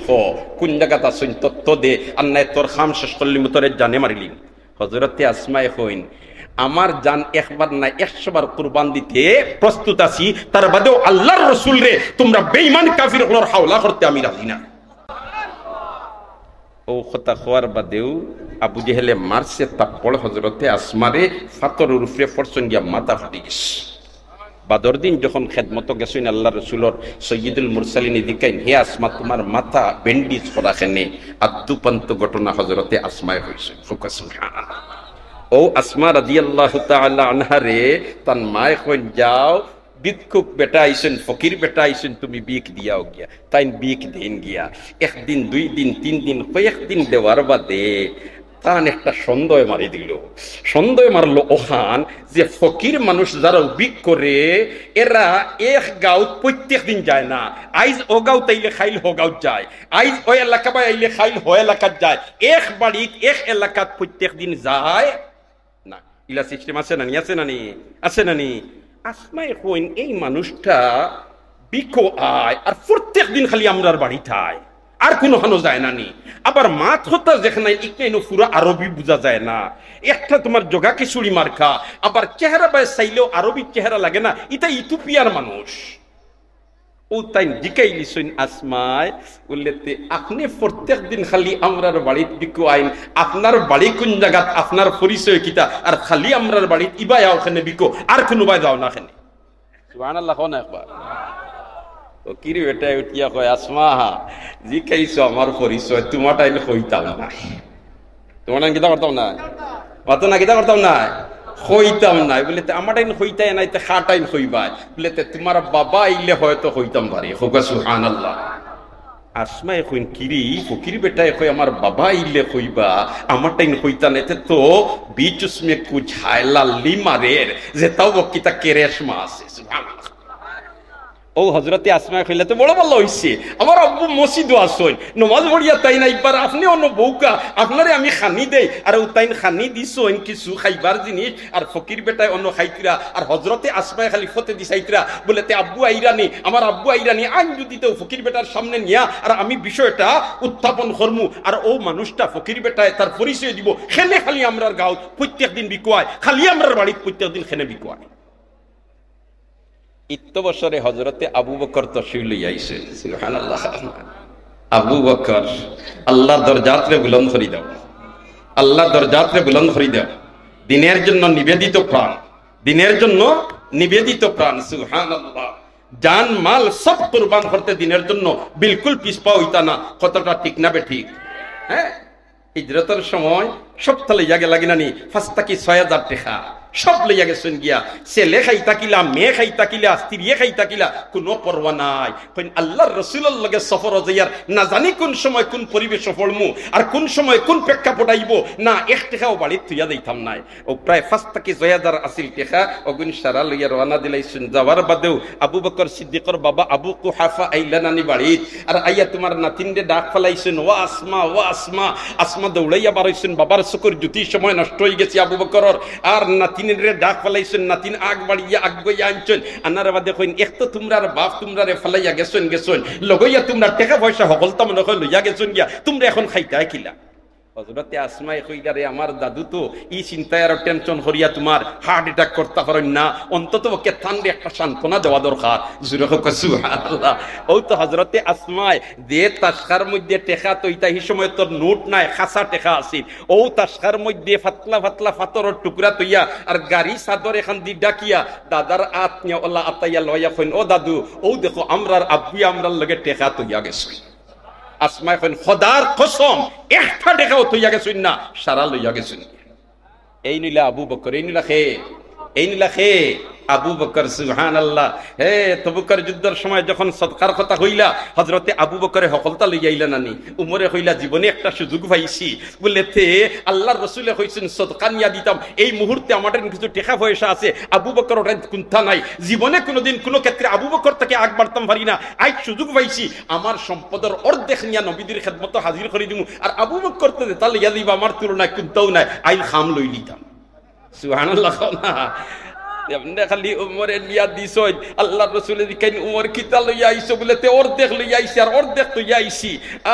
কোন জায়গাত আছেন তত্ত্ব দে, আর নাই তোর খাম শেষ করলি তোরে জানে মারিলি। হযরতে আসমায়ে কইন আমার জান একবার না 100 বার কুরবান দিতে প্রস্তুত আছি, তার বাদেও আল্লাহর রাসূল রে তোমরা বেঈমান কাফির হলোর হাওলা করতে আমি রাজি না। ও কথা খোয়ার বাদেও আবু জেহেলে মারছে তাপড় হযরতে আসমারে ফাতরের উপরে ফরসন গিয়া মাথা ফাটি গেছে। বাদর দিন যখন খেদমত গেছেন আল্লাহ রসুলর সৈয়দুল মুরসালিন দিকাইন, হে আসমা তোমার মাথা ব্যান্ডেজ করা খেনে আদ্যুপান্ত ঘটনা হযরতে আসমায় হয়েছে। ও আসমা রাদিয়াল্লাহু তাআলা আনহা রে তান মায় কইন যাও ভিক্ষুক বেটা আইছেন, ফকির বেটা আইছেন, তুমি বিক দিয়াও গিয়া। তাই বিক দিন গিয়া 1 দিন 2 দিন 3 দিন কয়েকদিন দেওয়ার বাদে তান একটা সন্দেহ মারি দিল। সন্দেহ মারলো ওখান যে ফকির মানুষ যারা বিক করে এরা এক গাঁত প্রত্যেক দিন যায় না। আইজ ও গাঁত আইলে খাইল হো গাঁত যায়, আইজ ও এলাকা বা আইলে খাইল হো এলাকাত যায়, এক বাড়িত এক এলাকাত প্রত্যেক দিন যায় না। ইলা সিস্টেম আছে নানি? আছে নানি? আছে নানি? আসমায়ে কইন এই মানুষটা বিকো আয় আর প্রত্যেক দিন খালি আমরার বাড়ি থায়, আর কোনো হানো যায় না নি। আবার মাত হতা যেখানে ইকনাইনো পুরো আরবি বোঝা যায় না, একটা তোমার জগা খিচুড়ি মার্কা, আবার চেহারা বাই চাইলেও আরবি চেহারা লাগে না, এটা ইথিওপিয়ার মানুষ। ও তাই জিকাইলিছেন আসমায় বললেতে আপনি প্রত্যেক দিন খালি আমরার বাড়িত বিকু আইন, আপনার বাড়ি কোন জায়গাত, আপনার পরিচয় কিতা, আর খালি আমরার বাড়িত ইবাই ওখানে বিকো, আর কোনো বাই যাও না খানে। সুবহানাল্লাহ কোন একবার কিরে বেটা উঠিয়া কয় আসমা জি খাইছো আমার পরিচয় তোমার টাইম কইতাম না, তোমার নাম কিতা করতাম না, অত না কিতা করতাম না, কইতাম না। বলে আমার টাইম কইতাই নাই, খা টাইম কইবাই বলে তোমার বাবা আইলে হয়তো কইতাম পারি। হোকা সুবহানাল্লাহ। আসমায়ে কইন কিরি ফকির বেটায় কই আমার বাবা আইলে কইবা, আমার টাইম কইতা নাই তো বিচ উসমে কুছ হায়লা লি মারের যে তাও কিতা কেরেশমা আছে। সুবহানাল্লাহ। ও হযরতে আসমায়ে কইলে তো বড় ভালো হইছে, আমার আব্বু মসজিদে আসেন নামাজ পড়িয়া তাই না একবার আপনি অন্য বউকা আপনারে আমি খানি দেই, আর ও তাইন খানি দিছেন কিছু খাইবার জিনিস, আর ফকির বেটায় অন্য খাইতিরা, আর হযরতে আসমায়ে খালি ফতে দিছাইতিরা বলে তে আব্বু আইরানি, আমার আব্বু আইরানি আইন যদি তো ফকির বেটার সামনে নিয়া আর আমি বিষয়টা উত্থাপন করমু, আর ও মানুষটা ফকির বেটায় তার পরিচয় দিব, খেলে খালি আমরার গাঁও প্রত্যেক দিন বিকুয়ায়, খালি আমরার বাড়ি প্রত্যেক দিন খেনে বিকুয়ায়। বছরে হযরতে আবু বকর তশরিফ লইয়া আইছেন। সুবহানাল্লাহ। আবু বকর আল্লাহ দরজাতরে বুলন্দ করি দাও, আল্লাহ দরজাতরে বুলন্দ করি দাও, দিনের জন্য নিবেদিত প্রাণ, দিনের জন্য নিবেদিত প্রাণ। সুবহানাল্লাহ। জান মাল সব কুরবান করতে দিনের জন্য বিলকুল পিছপা হইতা না। কতটা ঠিক না বে ঠিক? হ্যাঁ, হিজরতের সময় সব তালে জাগে লাগে নানি, ফাস্তাকি 6000 টাকা সব লইয়া গেছেন গিয়া, ছেলে খাইতা কিলা, মেয়ে খাইতা কিলা, স্ত্রী খাইতা কিলা, কোনো পরোয়া নাই। আল্লাহর রাসূলের লগে সফর যাইয়ার না জানি কোন সময় কোন পরিবেশ পড়মু, আর কোন সময় কোন প্রেক্ষাপট আইব না, 1 টাকাও বাড়িতে থইয়া দিতাম নাই। ও প্রায় ফাস্তাকি 6000 আসিল টাকা অগুন সারা লইয়া রওনা দিলাইছেন। যাওয়ার বাদেও আবু বকর সিদ্দিকর বাবা আবু কুহাফা আইলা নানি বাড়িত, আর আইয়া তোমার নাতিনরে ডাক ফেলাইছেন, ও আসমা, ও আসমা। আসমা দৌড়াইয়া বাড়াইছেন, বাবার চকুর জ্যোতি সময় নষ্ট হয়ে গেছে আবু বকরর, আর নাতিনরে ডাক ফেলাইছেন, নাতিন আগ বাড়িয়া আগ গইয়া আনছেন। আনার বাদে কইন এক তো তোমরার বাপ তোমরারে ফেলাইয়া গেছেন লগইয়া তোমরা টাকা পয়সা সকলতা মনে হয় লইয়া গেছেন গিয়া, তোমরা এখন খাইতা কিলা। হযরতে আসমায়ে কইলারে আমার দাদু তো ই চিন্তায় আর টেনশন করিয়া তোমার হার্ট অ্যাটাক করতে পারেন না, অন্তত ওকে ঠান্ডা একটা সান্ত্বনা দেওয়া দরকার। জুরে হোক সুবহানাল্লাহ। ও তো হযরতে আসমায়ে যে তাসখার মধ্যে টেকা তো ইতা এই সময় তোর নোট নাই, খাসা টেকা আছে, ও তাসখার মধ্যে ফাতলা ফাতলা পাথরের টুকরা তৈয়া আর গাড়ি চাদর এখান দি ডাকিয়া দাদার আত্মীয় ওলা আতাইয়া লইয়া কইন, ও দাদু ও দেখো আমরার আব্বু আমরার লগে টেকা তৈয়া গেছে। আসমা এখন খোদার কসম একটা টাকাও তুইয়া গেছুন না, সারা লইয়া গেছুন। এই নিলা আবু বকর, এই নিলা খে, এই নিলা খে আবু বকর। সুবহানাল্লাহ। হে তবুকের যুদ্ধের সময় যখন সদকার কথা হইলা, হযরতে আবু বকরে হকলতা লইয়া আইলা নানি। উমরে হইলা জীবনে একটা সুযোগ পাইছি বলেতে আল্লাহর রাসূলে কইছেন সদকা নিয়া দিতাম, এই মুহূর্তে আমাদের কিছু টাকা পয়সা আছে। আবু বকর ওটা কুন্থা নাই, জীবনে কোনোদিন কোনো ক্ষেত্রে আবু বকর থেকে আগ বাড়তাম পারি না। আজ সুযোগ পাইছি, আমার সম্পদের অর্ধেক নিয়া নবীদের খেদমত হাজির করে দিমু, আর আবু বকর তো তা লইয়া দিবা আমার তুলনায় কুন্তাও নাই, আইন খাম লই নিতাম। সুবহানাল্লাহ। না এমনি খালি উমরে নিয়া দিছ, আল্লাহ রসুল উমর কিতা লইয়া আইছো বলেতে অর্ধেক লইয়া আইছি, আর অর্ধেক লইয়া আইছি,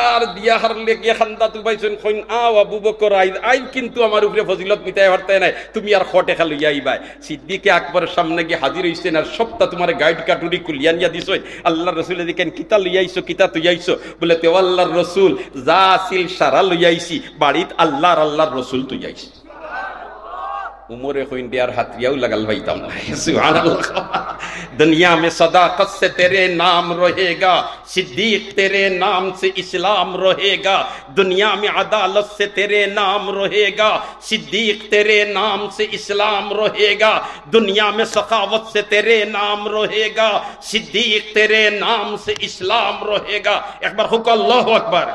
আর দিয়া হারলে গিয়ে খান্দা তু পাইছেন কইন আও আবু বকর আইন কিন্তু আমার উপরে ফজিলত মিটাই পারতে নাই, তুমি আর খটেখা লইয়া আইবাই। সিদ্দিকে আকবরের সামনে গিয়ে হাজির হইছেন, আর সবটা তোমার গাইড কাটুরি খুলিয়া নিয়া দিছ। আল্লাহ রসুল দিকেন কিতা লইয়া আইছো, কিতা তুই আইছো বলেতে আল্লাহর রসুল যা আসিল সারা লইয়া আইছি, বাড়িত আল্লাহর রসুল তুই আইছি। उमर इंडिया हाथियाऊ लगल भाईतम। दुनिया में सदाकत से तेरे नाम रहेगा, सिद्दीक तेरे नाम से इस्लाम रहेगा। दुनिया में अदालत से तेरे नाम रहेगा, सिद्दीक तेरे नाम से इस्लाम रहेगा। दुनिया में सखावत से तेरे नाम रहेगा, सिद्दीक तेरे नाम से इस्लाम रहेगा। एक बार हुक्म अल्लाहु अकबर।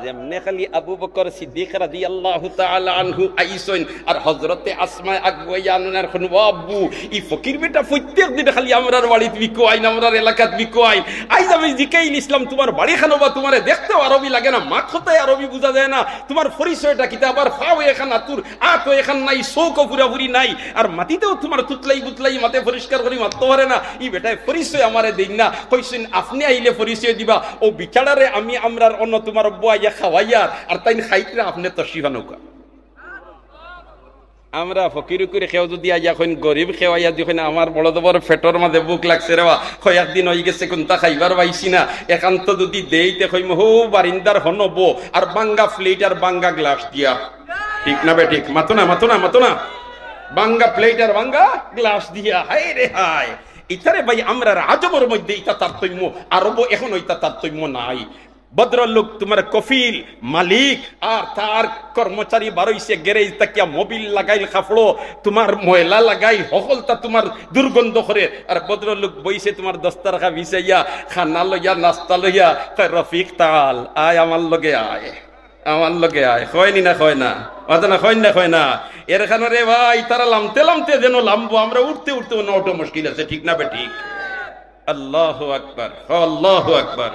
যেমনে খালি আবু বকর সিদ্দিক রাদিয়াল্লাহু তাআলা আনহু আইসন, আর হযরতে আসমা আগওয়াইয়া আনার কোন আব্বু ই ফকির বেটা প্রত্যেক দিন খালি আমরার বাড়িতে বিকো আইন, আমরার এলাকাত বিকো আইন। আইজ আমি জিকাইল ইসলাম তোমার বাড়ি খানো বা তোমারে দেখতেও আরবি লাগে না, মাখতায় আরবি বুঝা যায় না, তোমার পরিচয়টা কিতা, আবার ফাও এখান আতুর আতো এখান নাই, শৌকও পুরাপুরি নাই, আর মাটিতেও তোমার তুতলাই বুতলাই মাতে পরিষ্কার করি মারতে পারে না। ই বেটায় পরিচয় আমারে দেই না, কইছেন আপনি আইলে পরিচয় দিবা। ও বিচারারে আমি আমরার অন্য তোমার আব্বু আইয়া খাওয়াইয়ার, আর তাই খাইতে আপনি তশরিফা নৌকা। আমরা ফকির করে খেও যদি আইয়া কইন গরিব খেওয়াইয়া যখন আমার বড় বড় ফেটর মাঝে বুক লাগছে রে, কয়েকদিন হয়ে গেছে কোনটা খাইবার পাইছি না, একান্ত যদি দেইতে কইম হো বারিন্দার হনব, আর বাঙ্গা প্লেট আর বাঙ্গা গ্লাস দিয়া, ঠিক না বে ঠিক? মাতো না মাতো না মাতো না, বাঙ্গা প্লেট আর বাঙ্গা গ্লাস দিয়া। হায় রে হায়, ইতারে ভাই আমরা আজমের মধ্যে ইটা তারতম্য, আরব এখন ওইটা তারতম্য নাই। ভদ্রলোক তোমার কফিল মালিক, আর তার কর্মচারী বারইছে গ্যারেজ তাকিয়া মোবিল লাগাইল, কাপড় তোমার ময়লা লাগাই সকলটা তোমার দুর্গন্ধ করে, আর ভদ্রলোক বইছে তোমার দস্তারখা বিছাইয়া, খানা লইয়া নাস্তা লইয়া, রফিক তাল আয় আমার লগে আয়, আমার লগে আয়, হয়নি না হয় না না হয় না হয় না। এর খান রে ভাই তারা লামতে লামতে যেন লামবো, আমরা উঠতে উঠতে ওটা মুশকিল আছে, ঠিক না বে ঠিক? আল্লাহু আকবার, আল্লাহু আকবার।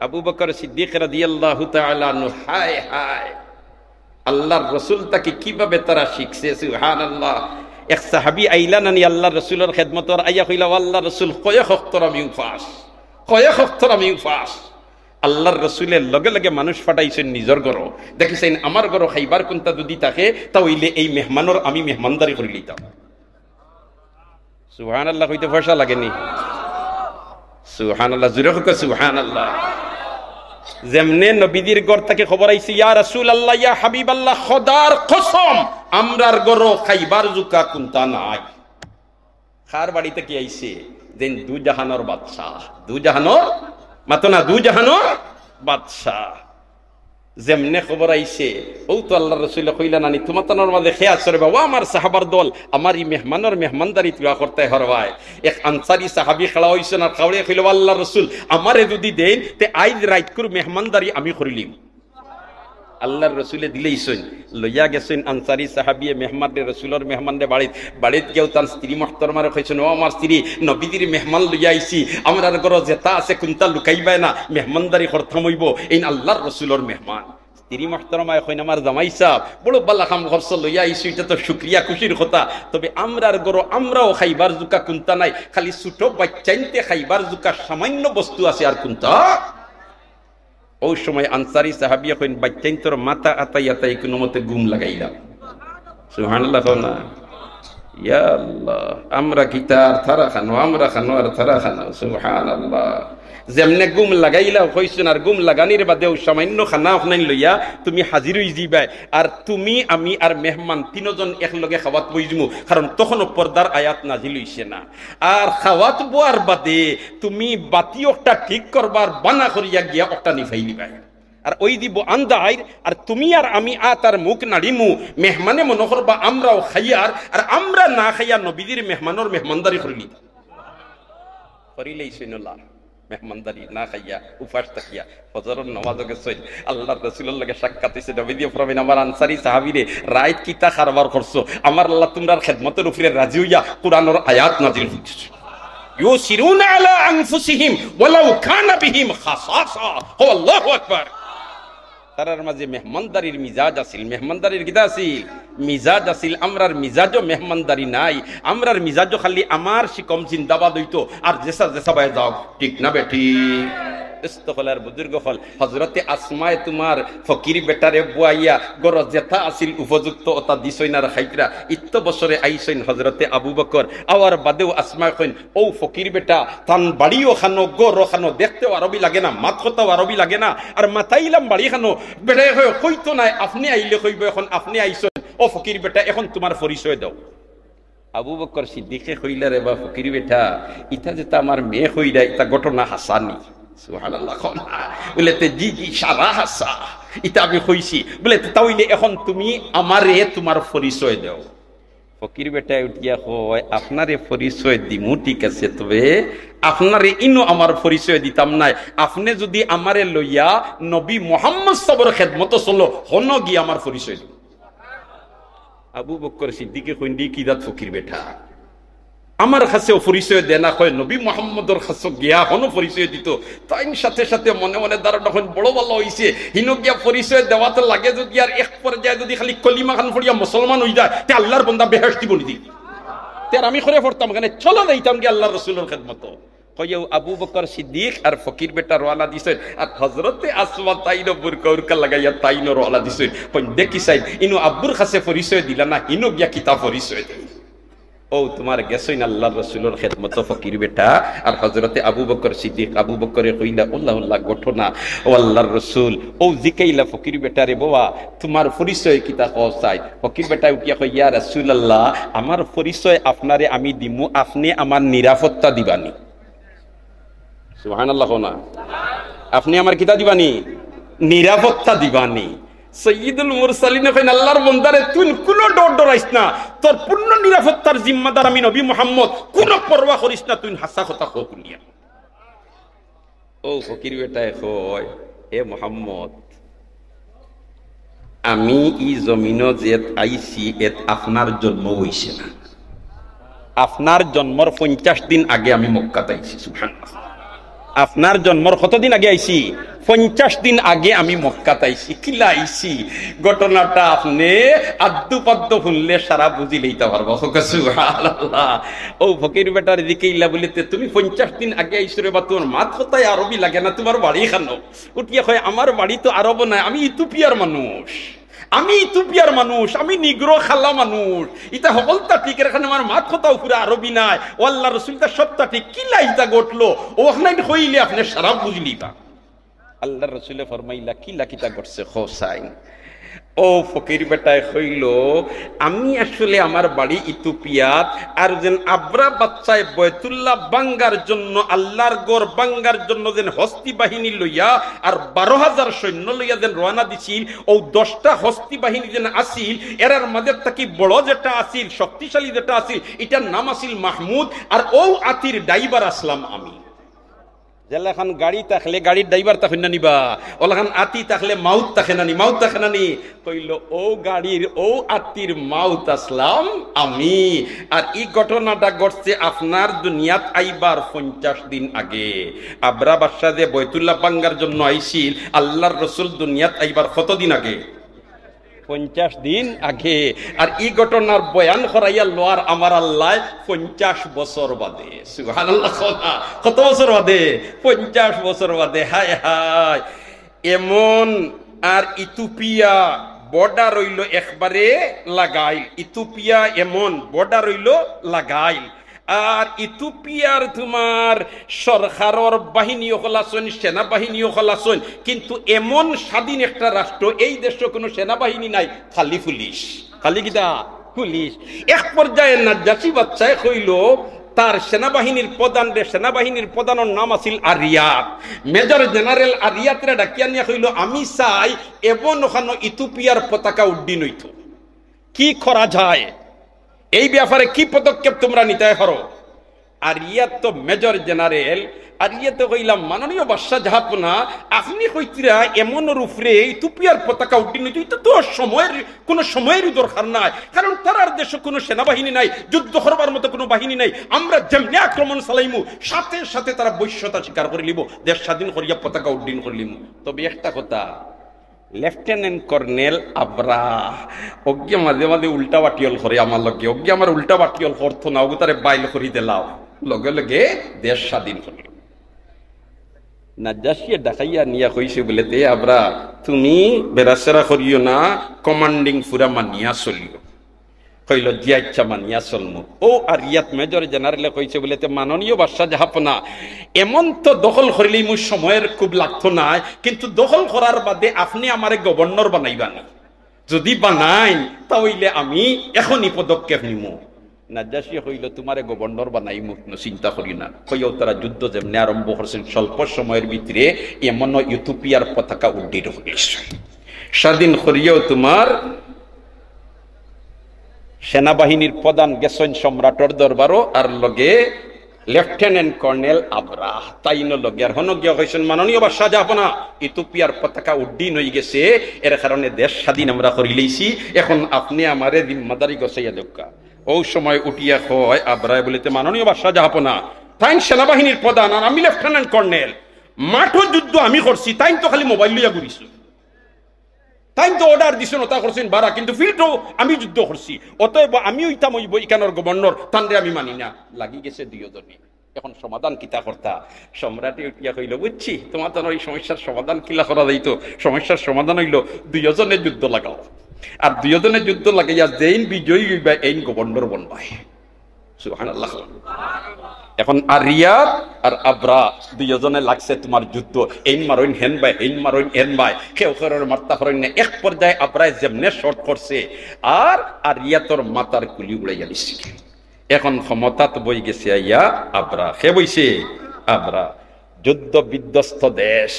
আবু বকর সিদ্দিক রাদিয়াল্লাহু তাআলা আনহু, হায় হায় আল্লাহর রাসূল তাকে কিভাবে তারা শিখছে। সুবহানাল্লাহ। এক সাহাবী আইলা নানি আল্লাহর রাসূলের খেদমতর আইয়া কইলা, আল্লাহর রাসূল কয় খতরা মিউফাস, কয় খতরা মিউফাস। আল্লাহর রাসূলের লগে লগে মানুষ ফাটাইছেন নিজের ঘর, দেখিছেন আমার ঘর খাইবার কোনটা যদি থাকে তাহলে এই মেহমানের আমি মেহমানদারি করে লইতাম। সুবহানাল্লাহ কইতে ফয়সা লাগেনি? সুবহানাল্লাহ, জোরে হোক সুবহানাল্লাহ। যেমনে নবীদের ঘর থেকে খবর আইছে, ইয়া রাসূলুল্লাহ ইয়া হাবিবাল্লাহ, খোদার কসম আমরার ঘর খাইবার জুকা কোনটা নাই। খার বাড়িতে কি আইছে? যেন দু জাহানের বাদশাহ, দু জাহানের মাতো না, দু জাহানের বাদশাহ। যেমনে খবর আইছে ও তো আল্লাহ রাসূল কইলা নানি তোমার তানোর মাঝে খেয়াল করে বাবা, আমার সাহাবার দল আমার এই মেহমানের মেহমানদারি তুলা করতে হরবায়। এক আনসারি সাহাবী খাড়া হইছেন, আর খাওড়ে কইল, আল্লাহ রাসূল আমারে যদি দেন তে আইজ রাত করে মেহমানদারি আমি করিলিম। আল্লাহর রাসূলে দিলেইছেন, লইয়া গেছেন আনসারি সাহাবীয়ে মেহমানের রাসূলের মেহমানরে বাড়িত গিয়েও তার স্ত্রী মুহতারমারে কইছেন, ও আমার স্ত্রী নবীদের মেহমান লইয়া আইছি, আমরার ঘর যেটা আছে কোনটা লুকাইবাই না, মেহমানদারি করতাম হইব, এই আল্লাহর রাসূলের মেহমান। স্ত্রী মুহতারমা কইন, আমার জামাই সাহেব বড় বালা কাম খরচ লইয়া আইছি, এটা তো শুকরিয়া খুশির কথা, তবে আমরার ঘর আমরাও খাইবার জুকা কোনটা নাই, খালি ছোট বাচ্চাইতে খাইবার জুকা সামান্য বস্তু আছে, আর কোনটা? ওই সময় আনসারি সাহাবিয়া কইন, বাচ্চাইন তোর মাথা আতাই আতাই কোনো মতে গুম লাগাইলাম। সুবহানাল্লাহ না? ইয়া আল্লাহ, আমরা কিতার থারা খানো, আমরা খানো আর থারা খানো, সুবহানাল্লাহ। যেমনে গুম লাগাইলা হইছেন, আর গুম লাগানির বাদেও সামান্য খানা আপনাই লইয়া তুমি হাজির হই যাইবাই, আর তুমি আমি আর মেহমান তিনজন একলগে খাওয়াত বইজমু, কারণ তখনও পর্দার আয়াত নাজিল হইছে না। আর খাওয়াত বোয়ার বাদে তুমি বাতি একটা ঠিক করবার বানা করিয়া গিয়া একটা নিভাই নিবাই, আর ওই দিব আন্দাইর, আর তুমি আর আমি তার মুখ নাড়িমু, মেহমানে মনে করবা আমরাও খাইয়ার, আর আমরা না খাইয়া নবীদের মেহমানের মেহমানদারি করিলি করিলেই শুনলা মেহমানদারি না খাইয়া উপাস থাকিয়া ফজরের নামাজও গেছেন, আল্লাহর রাসূলের লগে সাক্ষাৎ হইছে, নবী দিয়ে ফরমাইন আমার আনসারী সাহাবীরে রাত কিতা কারবার করছো, আমার আল্লাহ তোমরার খেদমতের উপরে রাজি হইয়া কুরআনের আয়াত নাযিল হইছে, ইউসিরুনা আলা আনফুসিহিম ওয়ালাউ কানা বিহিম খাসাসা, আল্লাহু আকবার। তারার মাঝে মেহমানদারির মিজাজ আছিল, মেহমানদারির গিদা আছিল, মিজাজ আছিল। আমরার মিজাজও মেহমানদারি নাই, আমরার মিজাজও খালি আমার শিকম জিন্দাবাদ হইতো, আর জেসা জেসা বাই যাও, ঠিক না বেটি? ইস্তখলার বুজুর্গ হল হযরতে আসমায়ে তোমার ফকির বেটারে বুয়াইয়া গর জেতা আছিল উপযুক্ত ওতা দিছইনার খাইতরা ইত্ত বছরে আইছেন হযরতে আবু বকর, আওয়ার বাদেও আসমায়ে কইন ও ফকির বেটা তান বাড়িও খানো গর খানো, দেখতেও আরবি লাগে না, মাত কথাও আরবি লাগে না, আর মাতাইলাম বাড়ি খানো, বেড়ে কইতো নাই আপনি আইলে কইব এখন আপনি আইছেন, ও ফকির বেটা এখন তোমার পরিচয় দাও। আবু বকর সিদ্দিকে কইলা রে বা ফকির বেটা, ইটা যেটা আমার মেয়ে কইরা ইটা ঘটনা হাসানি, সুবহানাল্লাহ। বলে জি জি সারা হাসা, ইটা আমি কইছি। বলে তাইলে এখন তুমি আমারে তোমার পরিচয় দাও। ফকির বেটা উঠিয়া কয় আপনারে পরিচয় দিমু ঠিক আছে, তবে আপনারে ইনো আমার পরিচয় দিতাম নাই, আপনি যদি আমারে লইয়া নবী মুহাম্মদ সাবর খেদমত চলো হন গিয়ে আমার পরিচয় দিন। আবু বকর সিদ্দিকে কইন্দি কি দাত ফকির বেটা আমার কাছেও পরিচয় দেনা, কয় নবী মুহাম্মদর কাছে গিয়া হনো পরিচয় দিত। তাই সাথে সাথে মনে মনে ধারণা হন বড় ভালো হইছে, হিনো গিয়া পরিচয় দেওয়াতে লাগে যদি আর এক পর্যায়ে যদি খালি কলিমা খান পড়িয়া মুসলমান হই যায়, তে আল্লাহর বান্দা বেহেশতি বনি দি তের আমি করে পড়তাম কেন, চলো যাইতাম গিয়া আল্লাহর রাসূলের খেদমত। কইও আবু বকর সিদ্দিক আর ফকির বেটা রওনা দিছেন, আর হযরতে আসমা তাইনো বুরকা উরকা লাগাইয়া তাইনো রওনা দিছেন। কই দেখি সাই ইনো আব্বুর কাছে পরিচয় দিলা না, হিনো গিয়া কিতা পরিচয় দেই। ও তোমার গেছইন আল্লাহর রাসূলের খেদমত ফকির বেটা, আর হযরতে আবু বকর সিদ্দিক আবু বকরে কইলা আল্লাহ আল্লাহ ঘটনা, ও আল্লাহর রাসূল ও জিকাইলা ফকির বেটা রে বাবা তোমার পরিচয় কিতা কও চাই। ফকির বেটা উকিয়া কই ইয়া রাসূলুল্লাহ আমার পরিচয় আপনারে আমি দিমু, আপনি আমার নিরাপত্তা দিবানি। সুবহানাল্লাহ না, আপনি আমার কিতা দিবানি? নিরাপত্তা দিবানি। সৈয়দুল মুরসালিন কইন আল্লাহর বান্দারে তুই কোনো ডর ডরাইস না, তোর পূর্ণ নিরাপত্তার জিম্মাদার আমি নবী মুহাম্মদ, কোনো পরোয়া করিস না, তুই হাসা কথা কইয়া। ও ফকির বেটায় কয় এ মুহাম্মদ আমি ই জমিনো যেত আইছি এত আপনার জন্ম হইছে না, আপনার জন্মর 50 দিন আগে আমি মক্কাতে আইছি। সুবহানাল্লাহ, আপনার জন্মর কতদিন আগে আইছি? 50 দিন আগে আমি মক্কাতে আইছি। কিলা আইছি ঘটনাটা আপনি আদ্দু পাদ্দ শুনলে সারা বুঝি লইতে পারবো। সুবহানাল্লাহ। ও ফকির বেটার দিকে ইলা বলিতে তুমি 50 দিন আগে আইছো রে, বা তোমার মাত কথায় আরবি লাগে না, তোমার বাড়ি খানো? উঠিয়া কয় আমার বাড়ি তো আরব নাই, আমি ইথিওপিয়ার মানুষ, আমি ইথিওপিয়ার মানুষ, আমি নিগ্রো খালা মানুষ। ইটা সকলটা ঠিক, এখানে আমার মাত কথা উপরে আরবি নাই, ও আল্লাহ রসুলটা সবটা ঠিক। কিলা ইটা ঘটলো ওখানে হইলে আপনি সারা বুঝলি তা। আল্লাহ রসুলে ফরমাইলা কিলা কিতা ঘটছে হোসাইন। ও ফকির বেটায় হইল আমি আসলে আমার বাড়ি ইথিওপিয়াত, আর যেন আব্রা বাচ্চায় বয়তুল্লাহ বাঙ্গার জন্য আল্লাহর গড় বাঙ্গার জন্য যেন হস্তি বাহিনী লইয়া আর 12,000 সৈন্য লইয়া যেন রওনা দিছিল, ও 10টা হস্তি বাহিনী যেন আসিল, এরার মাঝে থাকি বড় যেটা আসিল শক্তিশালী যেটা আসিল এটার নাম আসিল মাহমুদ, আর ও আতির ড্রাইভার আসলাম আমি। যেলাখান গাড়ি থাকলে গাড়ির ড্রাইভার তাকে না নিবা, ওলাখান আতি থাকলে মাউত তাকে নানি, মাউত তাকে নানি। কইল ও গাড়ির ও আতির মাউত আসলাম আমি। আর এই ঘটনাটা ঘটছে আপনার দুনিয়াত আইবার 50 দিন আগে। আবরা বাদশা যে বয়তুল্লাহ বাঙ্গার জন্য আইছিল, আল্লাহর রসুল দুনিয়াত আইবার কতদিন আগে? 50 দিন আগে। আর এই ঘটনার বয়ান করাইয়া লোয়ার আমার আল্লাহ 50 বছর বাদে। সুবহানাল্লাহ। কত বছর বাদে? 50 বছর বাদে। হায় হায়, এমন আর ইথিওপিয়া বর্ডার রইল একবারে লাগাইল, ইথিওপিয়া এমন বর্ডার রইল লাগাইল। আর ইথিওপিয়ার তোমার সরকারের বাহিনীও খোলাছেন, সেনাবাহিনীও খোলাছেন, কিন্তু এমন স্বাধীন একটা রাষ্ট্র, এই দেশে কোনো সেনাবাহিনী নাই, খালি পুলিশ, খালি কিটা পুলিশ। এক পর্যায়ে নাজ্জাশী বাদশাহ কইল তার সেনাবাহিনীর প্রধান রে, সেনাবাহিনীর প্রধানের নাম আছিল আরিয়াত, মেজর জেনারেল আরিয়াতরে ডাকিয়া নিয়ে কইল আমি চাই এমন ওখানে ইথিওপিয়ার পতাকা উড্ডীন হইত, কি করা যায়, এই ব্যাপারে কি পদক্ষেপ তোমরা নিতে পারো? আরিয়াত তো মেজর জেনারেল, আরিয়াত কইলাম মাননীয় বাদশাহ জাহাপনা, আপনি কইতিরা এমন রূপরে ইথিওপিয়ার পতাকা উড্ডীন হইত, এটা তো সময়ের কোনো সময়েরই দরকার নাই, কারণ তার দেশে কোনো সেনাবাহিনী নাই, যুদ্ধ করবার মতো কোনো বাহিনী নাই, আমরা যেমনি আক্রমণ চালাইমু সাথে সাথে তারা বৈশ্যতা স্বীকার করে লিব, দেশ স্বাধীন করিয়া পতাকা উড্ডীন করে লিমু। তবে একটা কথা, লেফটেন্যান্ট কর্নেল আবরা অজ্ঞা মাঝে মাঝে উল্টা বাটিয়ল করে আমার লগে, অজ্ঞা আমার উল্টা বাটিয়ল করতো না, ওগু তারে বাইল করি দিলাও, লগে লগে দেশ স্বাধীন করল। নাজ্জাশী ডাকাইয়া নিয়া কইছে বলে তে আবরা তুমি বেরাসেরা করিও না, কমান্ডিং পুরা মানিয়া চলিও। কইল জি আচ্ছা মানিয়া চলমু। ও আর ইয়াত মেজর জেনারেলে কইছে বলে তে মাননীয় বাদশাহ জাহাপনা, এমন তো দখল করিলেই মোর সময়ের খুব লাগতো না, কিন্তু দখল করার বাদে আপনি আমারে গভর্নর বানাইবানি, যদি বানাইন তাহলে আমি এখনই পদক্ষেপ নিমু। নাজ্জাশী কইল তোমারে গভর্নর বানাইমু, চিন্তা করি না। কইও তারা যুদ্ধ যেমনি আরম্ভ করছেন, স্বল্প সময়ের ভিতরে এমন ইথিওপিয়ার পতাকা উড্ডীন হয়েছে। স্বাধীন করিয়াও তোমার সেনাবাহিনীর প্রধান গেছেন সম্রাটর দরবারও, আর লগে লেফটেন্যান্ট কর্নেল আবরা তাইন লগে আর হনগিয়া হয়েছেন মাননীয় বাদশাহ জাহাপনা, ইথিওপিয়ার পতাকা উড্ডীন হয়ে গেছে, এর কারণে দেশ স্বাধীন আমরা করিলেইছি, এখন আপনি আমারে জিম্মাদারি গছাইয়া দেখা। ও সময় উঠিয়া হয় আবরায় বলিতে মাননীয় বাদশাহ জাহাপনা, তাই সেনাবাহিনীর প্রধান আর আমি লেফটেন্যান্ট কর্নেল, মাঠও যুদ্ধ আমি করছি, তাই তো খালি মোবাইল লইয়া ঘুরিছো, তাই তো অর্ডার দিছেন ওটা করছেন বারা, কিন্তু ফিল্ডও আমি যুদ্ধ করছি, অতএব আমি ওইতাম ওই ইকানোর গভর্নর, তানরে আমি মানি না। লাগি গেছে দুইজনে, এখন সমাধান কিতা করতা? সম্রাটে উঠিয়া কইল বুঝছি তোমার তো ওই সমস্যার সমাধান কিলা করা যাইত, সমস্যার সমাধান হইল দুইজনে যুদ্ধ লাগাও, আর দুইজনে যুদ্ধ লাগাইয়া যেইন বিজয়ী হইবা এইন গভর্নর বনবাই। সুবহানাল্লাহ। এখন আরিয়াত আর আবরা দুইজনে লাগছে তোমার যুদ্ধ, এইন মারইন হেন বাই, এইন মারইন হেন বাই, কেউ কেউর মারতা পারেন না। এক পর্যায়ে আবরায় যেমনে শর্ট করছে আর আরিয়াতর মাথার কুলি উড়াইয়া দিচ্ছে। এখন ক্ষমতাত বই গেছে আইয়া আবরা, সে বইছে আবরা। যুদ্ধ বিধ্বস্ত দেশ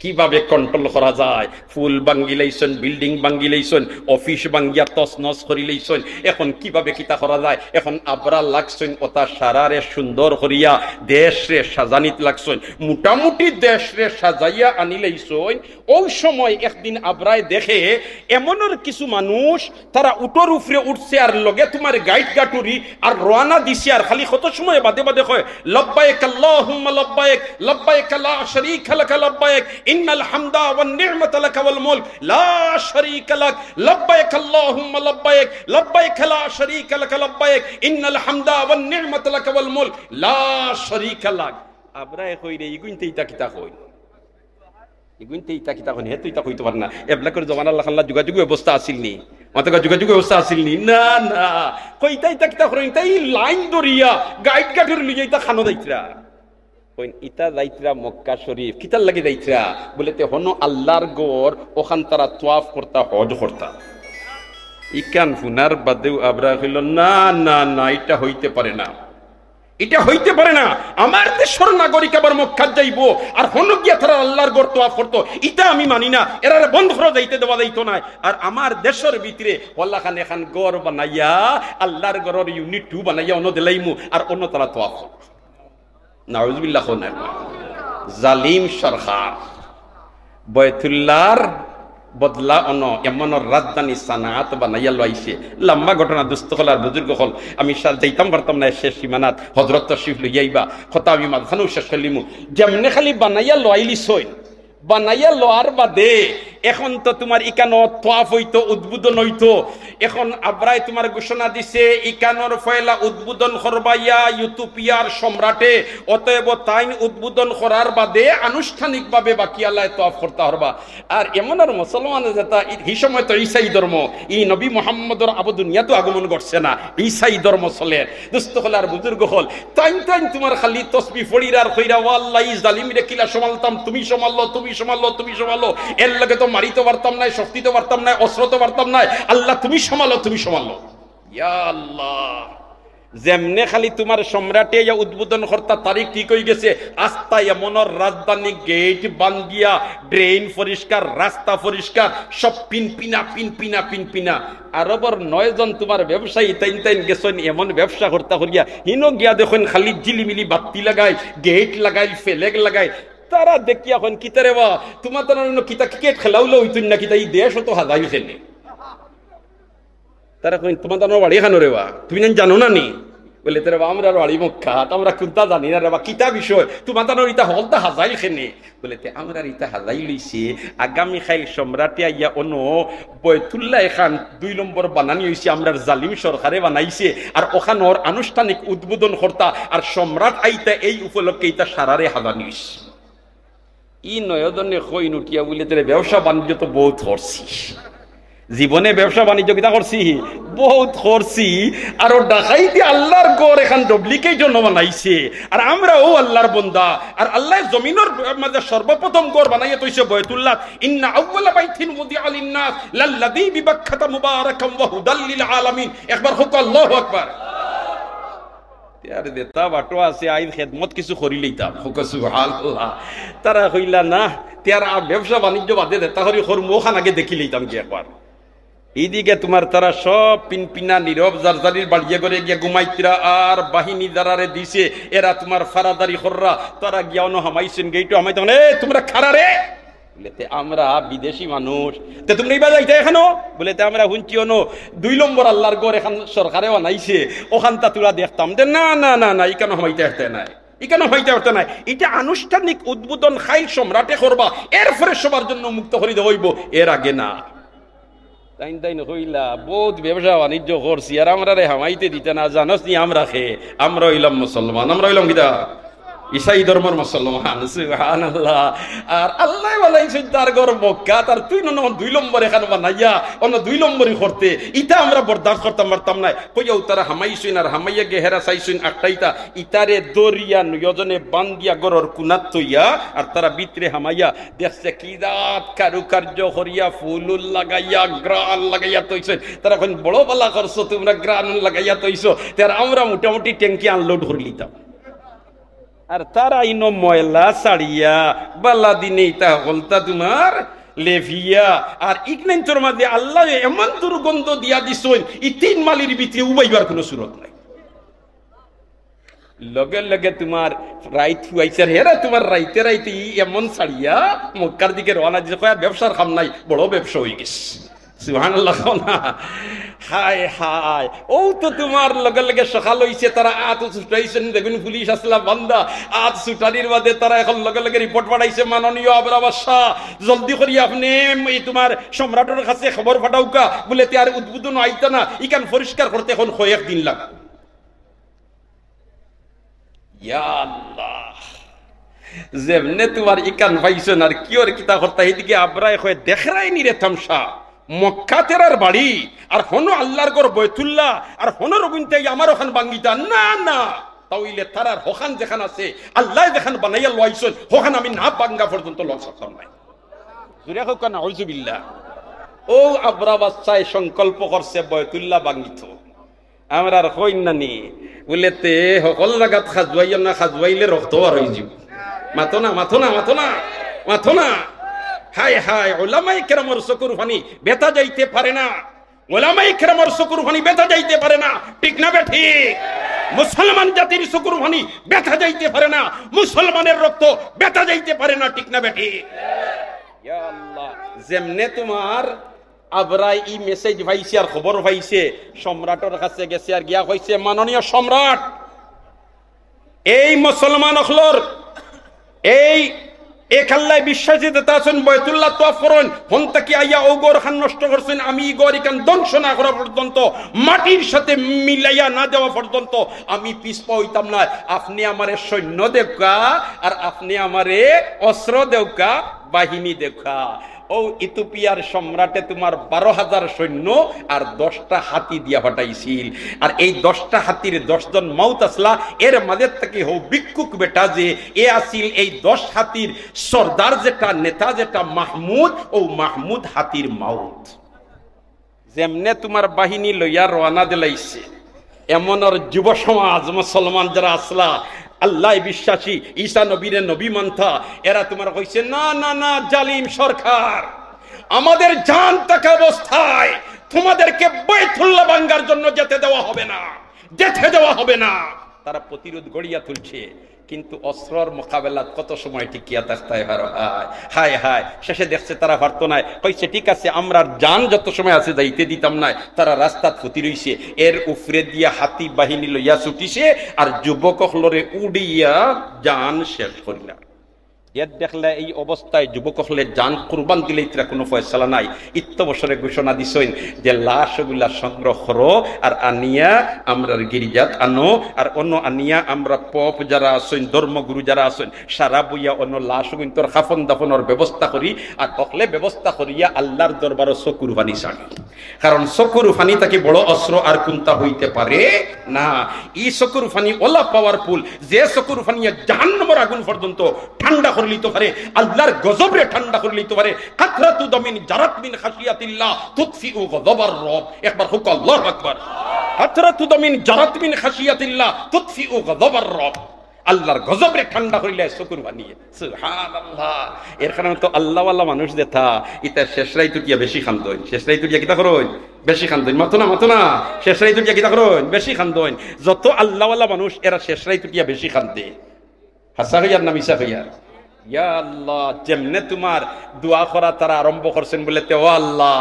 কিভাবে কন্ট্রোল করা যায়? ফুল ভাঙ্গি লাইছেন, বিল্ডিং ভাঙ্গি লাইছেন, অফিস ভাঙ্গিয়া তছনছ করি লাইছেন, এখন কিভাবে কিতা করা যায়? এখন আবরা লাগছেন ওটা সারারে সুন্দর করিয়া দেশ রে সাজানিত লাগছেন, মোটামুটি দেশ রে সাজাইয়া আনি লাইছেন। ওই সময় একদিন আবরায় দেখে এমনের কিছু মানুষ তারা উটোর উপরে উঠছে আর লগে তোমার গাইড গাটুরি আর রওনা দিছে, আর খালি কত সময় বাদে বাদে কয় লব্বাইক আল্লাহুম্মা লব্বাইক, লব্বাইক লা শারীকা লাক লব্বাইক, ইন্নাল হামদা ওয়ান নি'মাতা লাক ওয়াল মুলক লা শারীকা লাক, লব্বাইক আল্লাহুম্মা লব্বাইক, লব্বাইক লা শারীকা লাক লব্বাইক, ইন্নাল হামদা ওয়ান নি'মাতা লাক ওয়াল মুলক লা শারীকা লাক। আবরায় কইরে ইগুনতে ইতা কিতা কই, ইগুনতে ইতা কিতা কই, হেতু ইতা কইতে পার না। এবলাকর জমানার লাখাল্লা যোগাযোগ ব্যবস্থা আছিল নি? মাতকা যোগাযোগ ব্যবস্থা আছিল নি? না না, কইতা ইতা কিতা করেন, তাই লাইন দরিয়া গাইড গাটুর লইয়া ইতা খানো যাইতরা। ইতা যাইতরা মক্কা শরীফ, কিতার লাগে যাইতরা বলে তে হনো আল্লাহর গড়, ওখান তারা তোয়াফ করতা, হজ করতা। ইকান ফুনার বাদেও আবরা কইল না না না, এটা হইতে পারে না, এটা হইতে পারে না। আমার দেশের নাগরিক আবার মক্কা যাইবো আর হনো গিয়া তারা আল্লাহর গড় তোয়াফ করতো, এটা আমি মানি না, এরা বন্ধ করে যাইতে দেওয়া যাইতো না। আর আমার দেশের ভিতরে আল্লাহ খান এখান গড় বানাইয়া আল্লাহর গড়ের ইউনিট 2 বানাইয়া অন্য দিলাইমু আর অন্য তারা তোয়াফ করতো। নাউজুবিল্লাহ। জালিম সরকার বয়তুল্লাহর বদলা অন এমন রাজধানী সানাত বানাইয়া লাইছে। লম্বা ঘটনা, দুস্থ হল আর বুজুর্গ হল, আমি যাইতাম পারতাম না শেষ সীমানাত হজরত তশরিফ লইয়াইবা, কথা আমি মাঝখানেও শেষ করলিমু। যেমনে খালি বানাইয়া লইলিস, বানাইয়া লওয়ার বাদে এখন তো তোমার ইকানো তোয়াফ হইতো, উদ্বোধন হইতো। এখন আব্রাই তোমার ঘোষণা দিছে ইকানোর ফয়লা উদ্বোধন করবাইয়া ইউটোপিয়ার সম্রাটে, অতএব তাইন উদ্বোধন করার বাদে আনুষ্ঠানিকভাবে বাকি আল্লাহ তোয়াফ করতে পারবা। আর এমন আর মুসলমান যেটা এই সময় তো ঈসাই ধর্ম, ই নবী মুহাম্মদর আবু দুনিয়া তো আগমন করছে না, ঈসাই ধর্ম চলে। দুস্থ হল আর বুজুর্গ হল তাইন তাইন তোমার খালি তসবি ফড়িরার কইরা ওয়াল্লাহি জালিমিরে কিলা সমালতাম, তুমি সমাললো, তুমি সমাললো, তুমি সমাললো। এর লগে তো মারিতে পারতাম না, শক্তি তো পারতাম না, অস্ত্র তো পারতাম না, আল্লাহ তুমি সমালো, তুমি সমালো। ইয়া আল্লাহ, যেমনে খালি তোমার সম্রাটে উদ্বোধন কর্তা তারিখ ঠিক হয়ে গেছে, আস্তা এমনর রাজধানী গেট বান্ধিয়া, ড্রেন পরিষ্কার, রাস্তা পরিষ্কার, সব পিনপিনা পিনপিনা পিনপিনা। আরবর 9 জন তোমার ব্যবসায়ী তাইন তাইন গেছেন এমন ব্যবসা করতা করিয়া, হিনো গিয়া দেখুন খালি জিলিমিলি বাতি লাগাই, গেট লাগাই, ফেলেগ লাগাই। তারা দেখি এখন কিতারে বা তোমার তো কিতা ক্রিকেট খেলাউলো হইতুন না, কিতা এই দেশ তো হাজাই খেলে। তারা তোমার তো বাড়ি খানো রে বা, তুমি জানো না নি? বলে তোর আমরা বাড়ি মক্কা, আমরা কোনটা জানি না রে বা, কিতা বিষয় তোমার তো ইটা হলতা হাজাইল খেনে। বলে আমরা ইটা হাজাই লইছে আগামী খাইল সম্রাটে আইয়া অনো বয়তুল্লাহ খান 2 নম্বর বানানি হইছে, আমরা জালিম সরকারে বানাইছে। আর ওখানোর আনুষ্ঠানিক উদ্বোধন কর্তা আর সম্রাট আইতা এই উপলক্ষে ইটা সারারে হাজানি হইছে। ই নয়দনে কইন উঠিয়া বলে তোর ব্যবসা বাণিজ্য তো বহুত করছি, জীবনে ব্যবসা বাণিজ্য কিতা করছি, বহুত করছি। আর ও ডাকাইতে আল্লাহর গড় এখান ডুপ্লিকেট জন্য বানাইছে। আর আমরাও আল্লাহর বন্দা, আর আল্লাহ জমিনের মাঝে সর্বপ্রথম গড় বানাইয়া তৈছে বয়তুল্লাহ। ইন্না আউওয়ালা বাইতিন উযিআ লিন-নাস লাল্লাযী বিবাক্কাতা মুবারাকান ওয়া হুদাল লিল আলামিন। একবার হোক আল্লাহু আকবার। দেতা বাটো আছে আইন খেদমত কিছু করি লইতাম, সুবহানাল্লাহ। তারা কইলা না তার আর ব্যবসা বাণিজ্য বাদে দেতা করি করমু, ওখান আগে দেখি লইতাম কি একবার। এইদিকে তোমার তারা সব পিনপিনা নীরব জারজারির বাড়িয়ে করে গিয়া ঘুমাইতরা, আর বাহিনী যারারে দিছে এরা তোমার ফারাদারি কররা, তারা গিয়া অন হামাইছেন গেইটো হামাইতে, তোমরা খারা রে। বলেতে আমরা বিদেশি মানুষ, তে তুমি এইবার যাইতে এখানো? বলেতে আমরা শুনছি অনো 2 নম্বর আল্লাহর গড় এখান সরকারে বানাইছে, ওখানটা তোরা দেখতাম। না না না না, ইকানো হইতে আসতে নাই, ইকানো হইতে আসতে নাই। এটা আনুষ্ঠানিক উদ্বোধন খাইল সম্রাটে করবা, এরপরে সবার জন্য মুক্ত করে দেবইব, এর আগে না। তাইন তাইন হইলা বহুত ব্যবসা বাণিজ্য করছি, আর আমরা রে হামাইতে দিতে না, জানোস নি আমরা আমরা হইলাম মুসলমান, আমরা হইলাম কিতা ঈসাই ধর্মের মুসলমান। সুবহানাল্লাহ। আর আল্লাহ বলাইছেন তার ঘর মক্কা, তার তুই না 2 নম্বর এখানে বানাইয়া অন্য 2 নম্বরই করতে, ইটা আমরা বরদাস্ত করতাম পারতাম না। কইয়াও তারা হামাইছেন, আর হামাইয়া গেহেরা চাইছেন একটাইতা ইতারে দরিয়া নয়জনে বান্দিয়া গরর কুনাত তৈয়া, আর তারা ভিতরে হামাইয়া দেখছে কি রাত কারুকার্য করিয়া ফুলুল লাগাইয়া গ্রান লাগাইয়া তৈছেন। তারা এখন বড় বালা করছো তোমরা, গ্রান লাগাইয়া তৈছো। তার আমরা মোটামুটি ট্যাঙ্কি আনলোড করে নিতাম। আর তারা ইনো ময়লা ছাড়িয়া বালা দিনে ইটা হলতা তোমার লেভিয়া। আর ইগনাইন্তর মাঝে আল্লাহ এমন দুর্গন্ধ দিয়া দিছেন, ই 3 মাইলের ভিতরে উবাইবার কোনো সুরত নাই। লগে লগে তোমার রাইত হুয়াইছার হেরা তোমার রাইতে রাইতে এমন ছাড়িয়া মক্কার দিকে রওনা দিছে, কয়া ব্যবসার খাম নাই, বড় ব্যবসা হয়ে গেছে। সুবহানাল্লাহ। হায় হায়, ও তো তোমার লগে লগে সকাল হইছে, তারা আত ছুটাইছেন, দেখুন পুলিশ আসলা বান্দা আত ছুটানির বাদে তারা এখন লগে লগে রিপোর্ট পাঠাইছে, মাননীয় আবরা বাদশা জলদি করি আপনি এই তোমার সম্রাটের কাছে খবর পাঠাউকা, বলে তার উদ্বোধন আইতা না, ইকান পরিষ্কার করতে এখন কয়েক দিন লাগ। ইয়া আল্লাহ, যেমনে তোমার ইকান পাইছেন আর কি ওর কিতা করতা, এদিকে আবরায় কয় দেখরাই নি রে থামসা, মক্কা তেরার বাড়ি, আর হনো আল্লাহর গড় বয়তুল্লাহ, আর হনো রবিনতে আমার ওখান বাঙ্গিতা না না, তাইলে তারার হোখান যেখান আছে আল্লাহ যেখান বানাইয়া লইছেন, হোখান আমি না বাঙ্গা পর্যন্ত লক সকতাম নাই। জুরে হোক না, আউযুবিল্লাহ। ও আবরা বাদশাহ সংকল্প করছে বয়তুল্লাহ বাঙ্গিত, আমরা আর কইন নানি বলেতে সকল জায়গাত খাজুয়াইয়া না, খাজুয়াইলে রক্ত আর হয়ে যাব। মাথো না মাথো না মাথো না মাথো না। হায় হায়, ওলামায়ে কেরামের চকুর পানি বেতা যাইতে পারে না, ওলামায়ে কেরামের চকুর পানি বেতা যাইতে পারে না, ঠিক না বেঠিক? মুসলমান জাতির চকুর পানি বেতা যাইতে পারে না, মুসলমানের রক্ত বেতা যাইতে পারে না, ঠিক না বেঠিক? ইয়া আল্লাহ, যেমনে তোমার আবরাই ই মেসেজ পাইছে আর খবর পাইছে, সম্রাটের কাছে গেছে আর গিয়া কইছে, মাননীয় সম্রাট, এই মুসলমান অখলর এই এক আল্লাহ বিশ্বাসী যেতে আছেন বয়তুল্লাহ তোয়াফ করেন হন থেকে আইয়া ও গর খান নষ্ট করছেন আমি গর ইকান ধ্বংস না করা পর্যন্ত মাটির সাথে মিলাইয়া না দেওয়া পর্যন্ত আমি পিছপা হইতাম না। আপনি আমারে সৈন্য দেউকা আর আপনি আমারে অস্ত্র দেউকা বাহিনী দেউকা। ও ইথিওপিয়ার সম্রাটে তোমার 12,000 সৈন্য আর 10টা হাতি দিয়া পাঠাইছিল। আর এই 10টা হাতির 10 জন মাউত আসলা, এর মাঝে থেকে হো ভিক্ষুক বেটা যে এ আসিল এই 10 হাতির সর্দার যেটা নেতা যেটা মাহমুদ, ও মাহমুদ হাতির মাউত। যেমনে তোমার বাহিনী লইয়া রওনা দিলাইছে এমন আর যুব সমাজ মুসলমান যারা আসলা আল্লাহ বিশ্বাসী ঈসা নবীরে নবী মানতা, এরা তোমার কইছে না না না জালিম সরকার, আমাদের জান থাকা অবস্থায় তোমাদেরকে বাইতুল্লাহ ভাঙার জন্য যেতে দেওয়া হবে না, যেতে দেওয়া হবে না। তারা প্রতিরোধ গড়িয়া তুলছে, কিন্তু অস্ত্রর মোকাবেলা কত সময় টিকিয়া থাকতে হয়। হায় হায়, শেষে দেখছে তারা পারতো না, কইছে ঠিক আছে আমরা জান যত সময় আছে যাইতে দিতাম না। তারা রাস্তা ফুটি রইছে, এর উফরে দিয়া হাতি বাহিনী লইয়া ছুটিছে আর যুবক হলরে উড়িয়া জান শেষ করিলা। এর দেখলে এই অবস্থায় যুবক হলে জান কুরবান দিলে ইতরা কোনো ফয়সালা নাই। বছরে ঘোষণা দিছেন যে লাশগুলা সংগ্রহ করো আর আনিয়া আমরা গির্জাত আনো, আর অন্য আনিয়া আমরা পপ যারা আছেন ধর্মগুরু যারা আছেন সারা বইয়া অন্য লাশ কিন্তু খাফন দাফনের ব্যবস্থা করি, আর অকলে ব্যবস্থা করিয়া আল্লাহর দরবারও চকুর পানি ছাড়ি। কারণ চকুর পানি তাকে বড় অস্ত্র আর কোনটা হইতে পারে না। এই চকুর পানি ওলা পাওয়ারফুল, যে চকুর পানি জাহান্নামের আগুন পর্যন্ত ঠান্ডা করে লিতে পারে, আল্লাহর গজবে ঠান্ডা করে লিতে পারে। কাতরাতু দামিন জারাত মিন খাশিয়াতিল্লাহ তুতফিউ গযবার রব। একবার হুক আল্লাহু আকবার। কাতরাতু দামিন জারাত মিন খাশিয়াতিল্লাহ তুতফিউ গযবার রব। আল্লাহর গজবে ঠান্ডা করিলে চকুর বানিয়ে সুবহানাল্লাহ। এর কারণে তো আল্লাহওয়ালা মানুষ দেখা ইতা শেষ রাইতুটিয়া বেশি খান্দইন, শেষ রাইতুটিয়া কিতা করইন বেশি খান্দইন, মাতো না শেষ রাইতুটিয়া কিতা করইন বেশি খান্দইন। যত আল্লাহওয়ালা মানুষ এরা শেষ রাইতুটিয়া বেশি খান্দে। হাসা হইয়ার না মিশা হইয়ার? ইয়া আল্লাহ, যেমনে তোমার দোয়া করা তারা আরম্ভ করছেন বলে তে ও আল্লাহ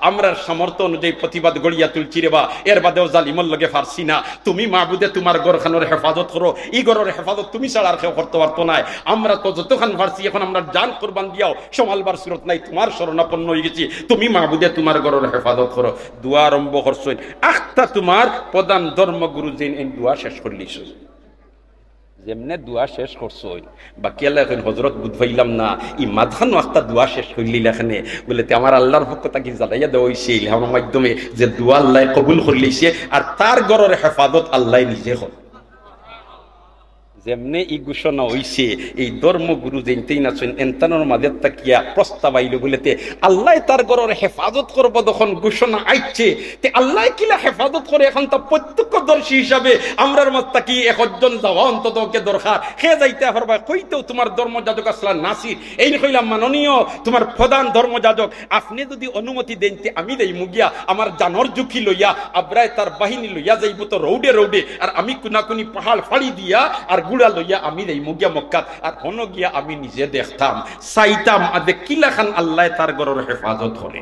আমরা সামর্থ্য অনুযায়ী প্রতিবাদ গড়িয়া তুলছি রে বা, এর বাদেও জালিমর লগে পারছি না। তুমি মাহবুদে তোমার গড়খানোর হেফাজত করো, ই গড়ের হেফাজত তুমি ছাড়া আর কেউ করতে পারতো না। আমরা তো যতক্ষণ পারছি এখন আমরা জান কোরবান দিয়াও সমালবার সুরত নাই, তোমার শরণাপন্ন হয়ে গেছি। তুমি মাহবুদে তোমার গড়ের হেফাজত করো। দোয়া আরম্ভ করছেন, আখটা তোমার প্রধান ধর্মগুরু যেন এই দোয়া শেষ করলিস। যেমনে দোয়া শেষ করছো বাকি আল্লাহ এখন হজরত বুঝাইলাম না ই মাঝখানো একটা দোয়া শেষ করলি এখানে বলে আমার আল্লাহর পক্ষ তাকে জ্বালাইয়া দেওয়া হয়েছে ইলহামের মাধ্যমে যে দোয়া আল্লাহ কবুল করলিছে আর তার ঘরের হেফাজত আল্লাহ নিজে হল। যেমনে ই ঘোষণা হইছে এই ধর্মগুরু যেনতেই নাচেন এনতানোর মাঝে তাকিয়া প্রস্তাব আইল বলেতে আল্লাহ তার ঘরের হেফাজত করব যখন ঘোষণা আইছে তে আল্লাহ কিলা হেফাজত করে এখন তা প্রত্যক্ষদর্শী হিসাবে আমরার মত তাকি একজন যাওয়া অন্তত কে দরকার সে যাইতে পারবা। কইতেও তোমার ধর্মযাজক আসলা নাসির এই কইলাম মাননীয় তোমার প্রধান ধর্মযাজক আপনি যদি অনুমতি দেন তে আমি দেই মুগিয়া আমার জানর ঝুঁকি লইয়া আব্রায় তার বাহিনী লইয়া যাইব তো রৌডে রৌডে, আর আমি কুনাকুনি পাহাড় ফাড়ি দিয়া আর গুড়া লইয়া আমি দেই মুগিয়া মক্কাত আর হন গিয়া আমি নিজে দেখতাম চাইতাম আদে কিলা খান আল্লাহ তার ঘরের হেফাজত করে।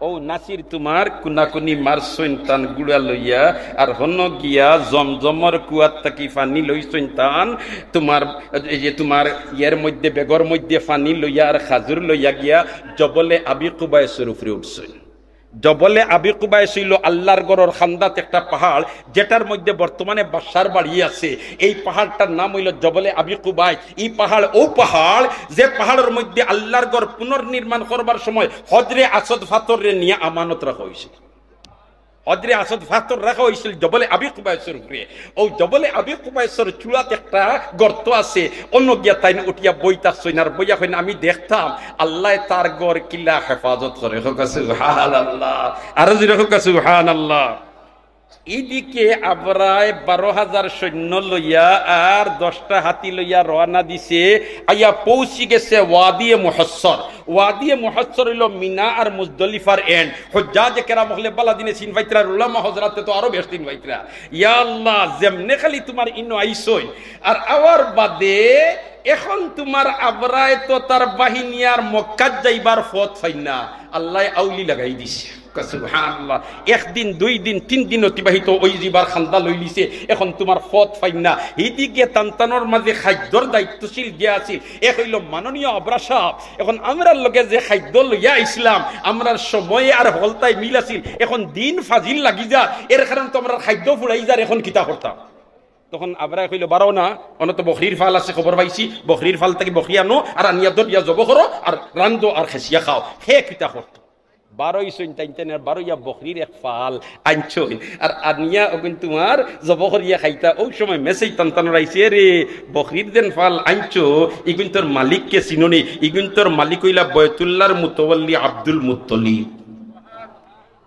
ও নাসির তোমার কুনাকুনি মারছইন তান গুড়া লইয়া আর হন গিয়া জমজমর কুয়াত থাকি পানি লইছইন তান তোমার এই যে তোমার ইয়ার মধ্যে বেগর মধ্যে পানি লইয়া আর খাজুর লইয়া গিয়া জবলে আবি কুবাইসের উপরে উঠছইন। জবলে আবি কুবাইস ছিল আল্লাহর গড়র খান্দাত একটা পাহাড় যেটার মধ্যে বর্তমানে বাদশার বাড়ি আছে। এই পাহাড়টার নাম হইল জবলে আবি কুবাইস। এই পাহাড় ও পাহাড় যে পাহাড়ের মধ্যে আল্লাহর গড় পুনর্নির্মাণ করবার সময় হজরে আসদ ফাতরে নিয়ে আমানত রাখা হয়েছে। হজরে আসদ ফাতর রাখা হয়েছিল জবলে আবি কুবাইসের উপরে। ও জবলে আবি কুবাইসের চূড়াতে একটা গর্ত আছে, অন্য গিয়া তাই উঠিয়া বইতা সইনার বইয়া হইনা আমি দেখতাম আল্লাহ তার গড় কিলা হেফাজত করে। সুবহানাল্লাহ, আর যেরকম সুবহানাল্লাহ। এদিকে আবরায় 12,000 সৈন্য লইয়া আর 10টা হাতি লইয়া রওনা দিছে, আইয়া পৌঁছি গেছে ওয়াদিয়ে মুহাসসর। ওয়াদিয়ে মুহাসসর হইল মিনা আর মুজদলিফার এন্ড। হুজ্জাজ কেরাম হলে বালাদিনে সিন ভাইতরা উলামা হযরতে তো আরো বেশ দিন ভাইতরা। ইয়া আল্লাহ, যেমনে খালি তোমার ইনো আইছই আর আওয়ার বাদে এখন তোমার আবরায় তো তার বাহিনী আর মক্কা যাইবার পথ পাই না, আল্লাহ আউলি লাগাই দিছে। সুবহানাল্লাহ। একদিন, 2 দিন, 3 দিন অতিবাহিত ওই জিবার খান্দা লই লিছে। এখন তোমার পথ ফাইন না। এইদিকে তান্তানোর মাঝে খাদ্যর দায়িত্বশীল যে আছিল এ হইল মাননীয় আবরা সাহেব। এখন আমরার লগে যে খাদ্য লইয়া ইসলাম আমরার সময়ে আর হলতায় মিল আছিল। এখন দিন ফাজিল লাগি যা, এর কারণে তো আমরা খাদ্য ফুরাই যার। এখন কিতা করতাম? তখন আবরা কইল বারো না, অনত বকরির ফাল আছে, খবর পাইছি বকরির ফাল থেকে বকরি আনো আর আনিয়া দরিয়া জব করো আর রান্ধো আর খেসিয়া খাও। হে কিতা করতো? 12 সৈন টাইনতেনের 12 বকরির এক ফাল আনছইন আর আনিয়া ওগুন তোমার জব করিয়া খাইতা। ওই সময় মেসেজ তান্তানোর আইছে, রে বকরির দেন ফাল আনছো, ইগুন তোর মালিককে চিননি? ইগুন তোর মালিক হইলা বয়তুল্লাহর মুতাওয়াল্লি আব্দুল মুত্তালিব।